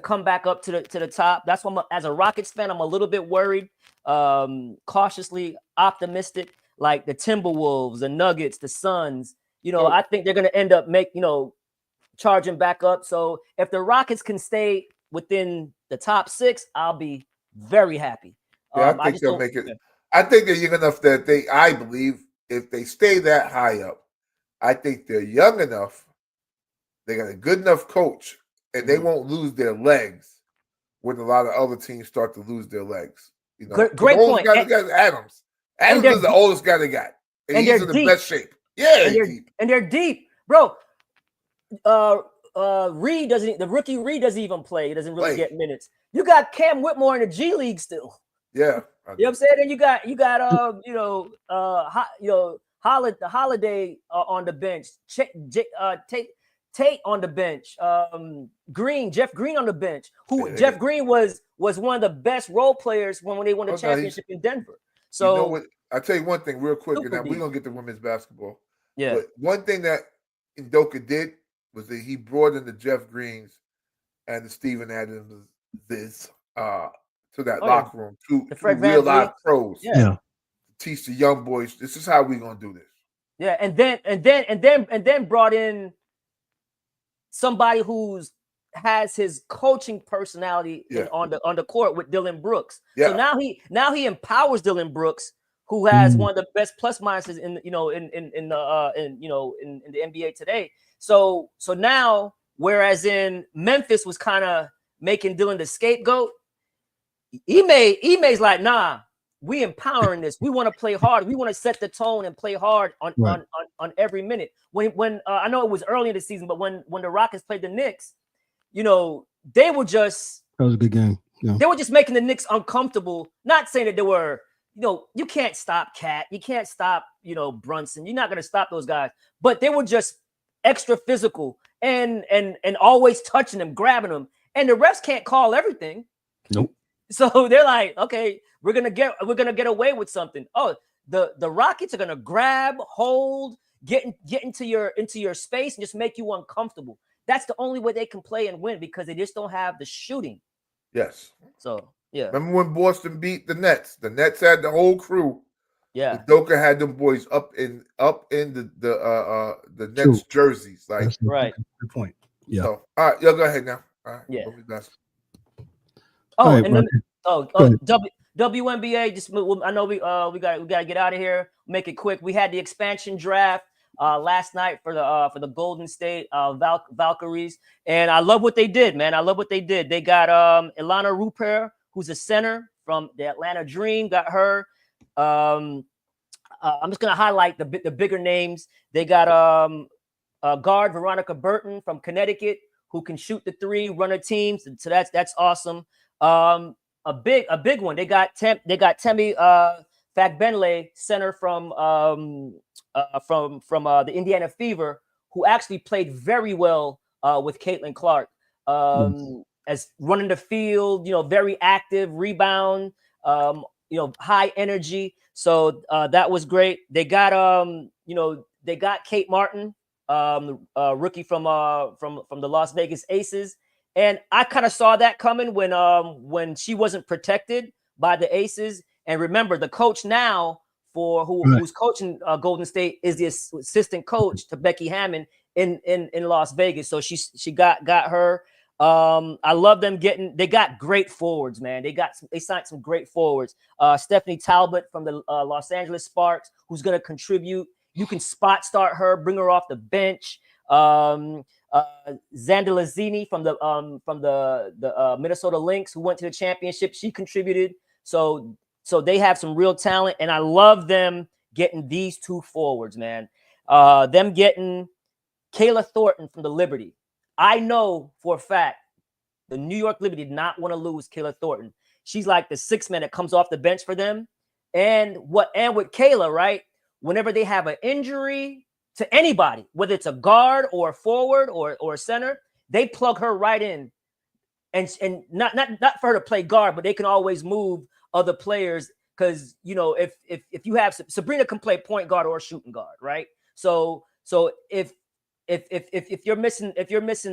come back up to the top. That's why as a Rockets fan, I'm a little bit worried, cautiously optimistic, like the Timberwolves, the Nuggets, the Suns. I think they're going to end up charging back up. So if the Rockets can stay within the top 6, I'll be very happy. I think they'll make it. I think they're young enough that I believe if they stay that high up, I think they're young enough. They got a good enough coach, and they won't lose their legs when a lot of other teams start to lose their legs. Great point. Adams is the oldest guy they got, and he's in the best shape. Yeah, and they're deep, bro. Reed doesn't. The rookie Reed doesn't even play. He doesn't really get minutes. You got Cam Whitmore in the G League still. Yeah. You know what I'm saying? And you got Holiday on the bench, Tate on the bench, Jeff Green on the bench. Jeff Green was one of the best role players when they won the championship in Denver. So I'll tell you one thing real quick, and then we're gonna get to women's basketball. Yeah. But one thing that Udoka did was that he brought in the Jeff Greens and the Steven Adams to that locker room, to real life pros. Yeah. Teach the young boys, this is how we're gonna do this. Yeah, and then brought in somebody who's has his coaching personality on the court with Dylan Brooks. Yeah. So now he empowers Dylan Brooks, who has one of the best plus minuses in the NBA today. So now, whereas in Memphis was kind of making Dylan the scapegoat, Ime's like, nah, we empowering this. We want to play hard. We want to set the tone and play hard on every minute. When I know it was early in the season, but when the Rockets played the Knicks, they were just, that was a good game. Yeah. They were just making the Knicks uncomfortable. Not saying that they were, you can't stop Cat, you can't stop, Brunson. You're not going to stop those guys, but they were just extra physical and always touching them, grabbing them, and the refs can't call everything. Nope. So they're like, okay, we're gonna get away with something. Oh, the Rockets are gonna grab, hold, get into your space and just make you uncomfortable. That's the only way they can play and win, because they just don't have the shooting. Yes. So yeah. Remember when Boston beat the Nets? The Nets had the whole crew. Yeah. Udoka had them boys up in the Nets jerseys. Like, right. Good point. Yeah. So, all right, y'all go ahead now. All right. Yeah. Oh, right, and then WNBA. Just I know we got to get out of here. Make it quick. We had the expansion draft last night for the Golden State Valkyries, and I love what they did, man. I love what they did. They got Ilana Rupert, who's a center from the Atlanta Dream. Got her. I'm just gonna highlight the bigger names. They got guard Veronica Burton from Connecticut, who can shoot the three, run a team. So that's awesome. A big one. They got Temi Fagbenle, center from the Indiana Fever, who actually played very well with Caitlin Clark. And as running the field, very active, rebound, high energy. So that was great. They got they got Kate Martin, rookie from the Las Vegas Aces, and I kind of saw that coming when she wasn't protected by the Aces. And remember, the coach now who's coaching Golden State is the assistant coach to Becky Hammond in Las Vegas. So she got her. I love them they got great forwards, man. They signed some great forwards. Stephanie Talbot from the Los Angeles Sparks, who's going to contribute. You can spot start her, bring her off the bench. Xanda Lazzini from the Minnesota Lynx, who went to the championship, she contributed. So they have some real talent, and I love them getting these two forwards, man. Them getting Kayla Thornton from the Liberty. I know for a fact the New York Liberty did not want to lose Kayla Thornton. She's like the sixth man that comes off the bench for them. And with Kayla, right? Whenever they have an injury to anybody, whether it's a guard or a forward or a center, they plug her right in. And not for her to play guard, but they can always move other players because if you have Sabrina can play point guard or shooting guard, right? So if you're missing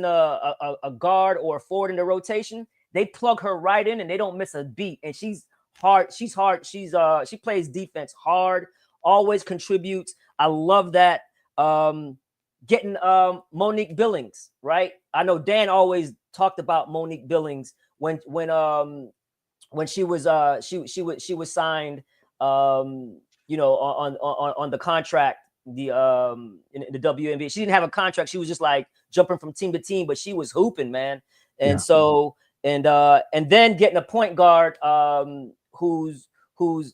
a guard or a forward in the rotation, they plug her right in and they don't miss a beat. And she's hard. She plays defense hard, always contributes. I love that. Getting Monique Billings, right? I know Dan always talked about Monique Billings when she was signed on the contract. In the WNBA, she didn't have a contract. She was just like jumping from team to team, but she was hooping, man. And and then getting a point guard who's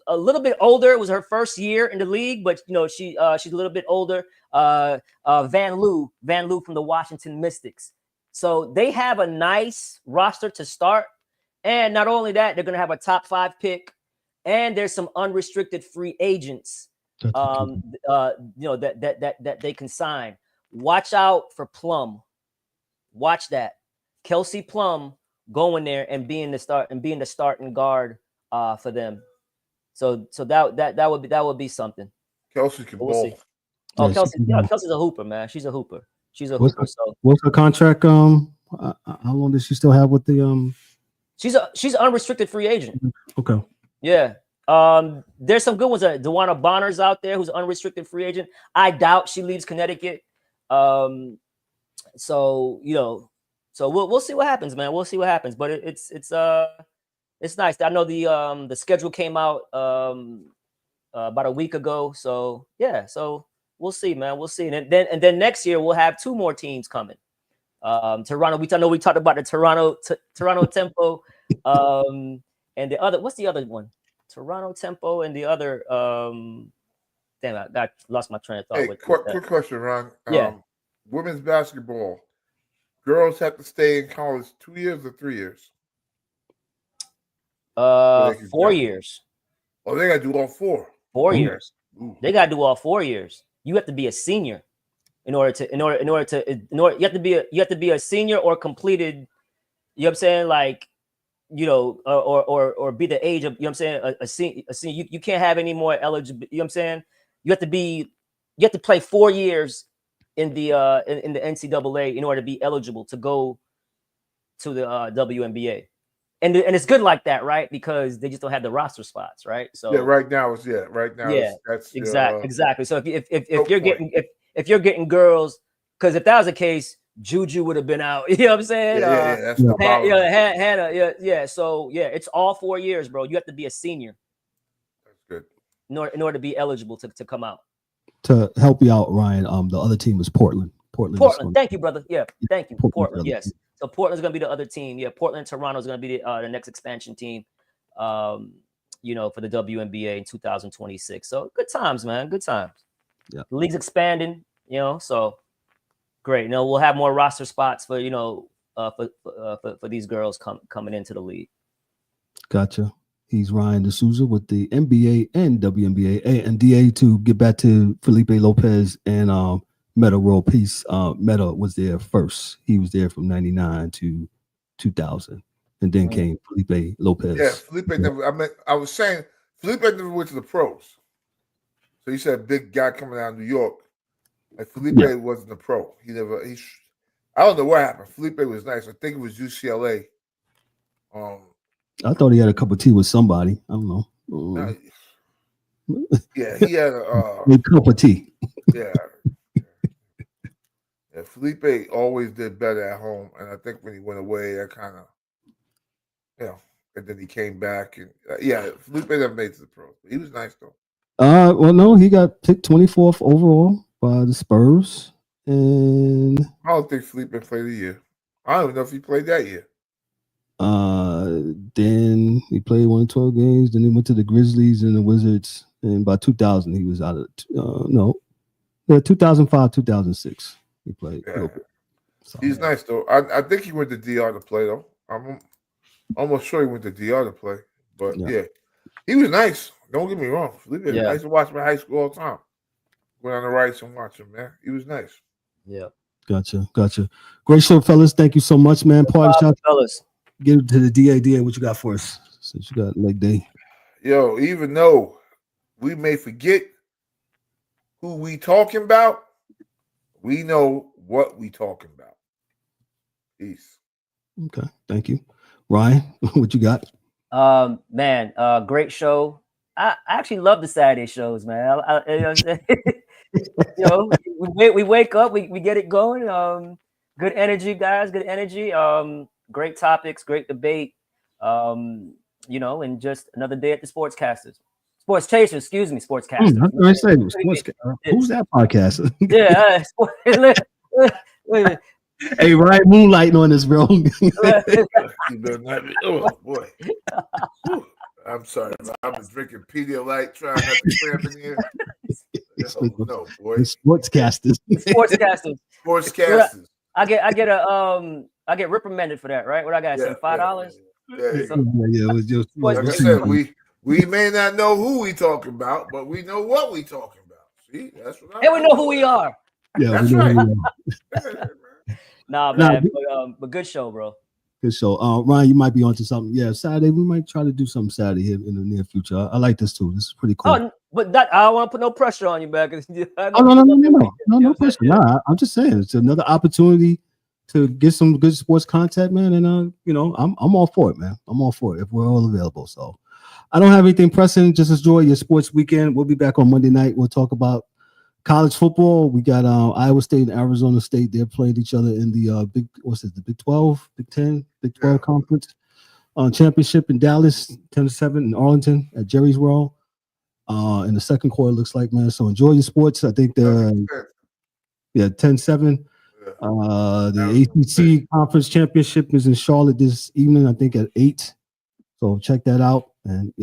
a little bit older. It was her first year in the league, but she's a little bit older. Van Loo from the Washington Mystics. So they have a nice roster to start, and not only that, they're gonna have a top 5 pick, and there's some unrestricted free agents. That they can sign. Watch out for Plum. Watch that. Kelsey Plum going there and being the starting guard for them. So that would be something. Kelsey can ball. See. Oh, Kelsey's a hooper, man. She's a hooper. What's her contract? How long does she still have with the She's an unrestricted free agent. Okay. Yeah. There's some good ones. Dewana Bonner's out there who's an unrestricted free agent. I doubt she leaves Connecticut. So we'll see what happens, man. We'll see what happens. But it's nice. I know the schedule came out about a week ago. So yeah, so we'll see, man. We'll see. And then next year we'll have 2 more teams coming. Toronto. I know we talked about the Toronto Tempo. And the other, what's the other one? Toronto Tempo and the other I lost my train of thought. Hey, quick question, Ron. Yeah. Women's basketball, girls have to stay in college 2 years or 3 years? 4 years. Oh, they gotta do all 4. 4 years. Ooh. They gotta do all 4 years. You have to be a senior you have to be a senior or completed, you know what I'm saying? Like, or be the age of, you know what I'm saying, a senior. You can't have any more eligible, you know what I'm saying? You have to play 4 years in the NCAA in order to be eligible to go to the WNBA. And it's good like that, right? Because they just don't have the roster spots, right? So right now. That's exactly. So if you're getting girls, because if that was the case, Juju would have been out. You know what I'm saying? That's the problem. So it's all 4 years, bro. You have to be a senior. That's good. In order to be eligible to come out. To help you out, Ryan, the other team was Portland. Portland. Thank you, brother. Yeah, thank you. Portland. Yes. So Portland's gonna be the other team. Yeah, Portland, Toronto is gonna be the next expansion team. For the WNBA in 2026. So good times, man. Good times. Yeah. The league's expanding. So great. We'll have more roster spots for for these girls coming into the league. Gotcha. He's Ryan D'Souza with the NBA and WNBA and DA. To get back to Felipe Lopez and Meta World Peace. Meta was there first. He was there from 99 to 2000, and then came Felipe Lopez. Yeah, Felipe never. I was saying Felipe never went to the pros. So you said big guy coming out of New York. Like Felipe wasn't a pro. I don't know what happened. Felipe was nice. I think it was UCLA. I thought he had a cup of tea with somebody. I don't know. Yeah, he had a cup of tea. Yeah. Yeah, Felipe always did better at home, and I think when he went away, that kind of, and then he came back, and Felipe never made it to the pros. He was nice though. Well, no, he got picked 24th overall by the Spurs, and I don't think Felipe played a year. I don't even know if he played that year. Then he played 112 games. Then he went to the Grizzlies and the Wizards, and by 2000 he was out of 2005, 2006. He played. Yeah. So, he's nice though. I think he went to DR to play though. I'm almost sure he went to DR to play. But he was nice. Don't get me wrong. Felipe was nice to watch him in high school all the time. Went on the rights and watch him, man. He was nice. Yeah. Gotcha. Great show, fellas. Thank you so much, man. Party shot, fellas. Get it to the DA. What you got for us? Since you got leg day. Yo, even though we may forget who we talking about, we know what we talking about. Peace. Okay, thank you. Ryan, what you got? Man, great show. I actually love the Saturday shows, man. We wake up, we get it going. Good energy, guys. Good energy. Great topics, great debate. And just another day at the Sports Chasers. Sports Chasers, excuse me, Sports Casters. Who's that podcast? Hey, Ryan, moonlighting on this, bro. Oh boy. I'm sorry. I've been drinking Pedialyte, trying not to cramp in here. No, boy. Sportscasters. I get reprimanded for that, right? What I got? $5? Like I said, we may not know who we talking about, but we know what we talking about. See, that's what. And we know who we are. Yeah, that's right. Man, but good show, bro. Good show. Ryan, you might be onto something. Yeah, Saturday we might try to do something Saturday here in the near future. I like this too. This is pretty cool. But that I don't want to put no pressure on you, man. No pressure. Nah, I'm just saying it's another opportunity to get some good sports content, man. And I'm all for it, man. I'm all for it if we're all available. So I don't have anything pressing. Just enjoy your sports weekend. We'll be back on Monday night. We'll talk about college football. We got Iowa State and Arizona State. They're playing each other in the Big 12, Big 10, Big 12 conference championship in Dallas, 10-7 in Arlington at Jerry's World. In the second quarter, looks like, man. So enjoy your sports. I think they're 10-7. The ACC conference championship is in Charlotte this evening, I think at 8. So check that out. And I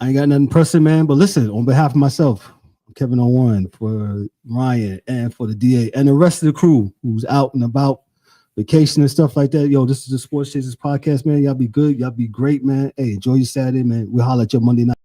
ain't got nothing pressing, man. But listen, on behalf of myself, Kevin O'Warren, for Ryan, and for the DA, and the rest of the crew who's out and about, vacation and stuff like that. This is the Sports Chasers podcast, man. Y'all be good. Y'all be great, man. Hey, enjoy your Saturday, man. We'll holler at you Monday night.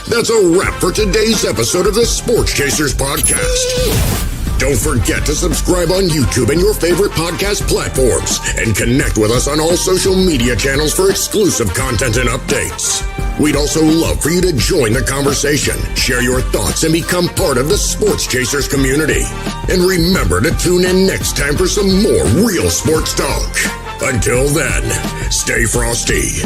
That's a wrap for today's episode of the Sports Chasers podcast. Don't forget to subscribe on YouTube and your favorite podcast platforms, and connect with us on all social media channels for exclusive content and updates. We'd also love for you to join the conversation, share your thoughts, and become part of the Sports Chasers community. And remember to tune in next time for some more real sports talk. Until then, stay frosty.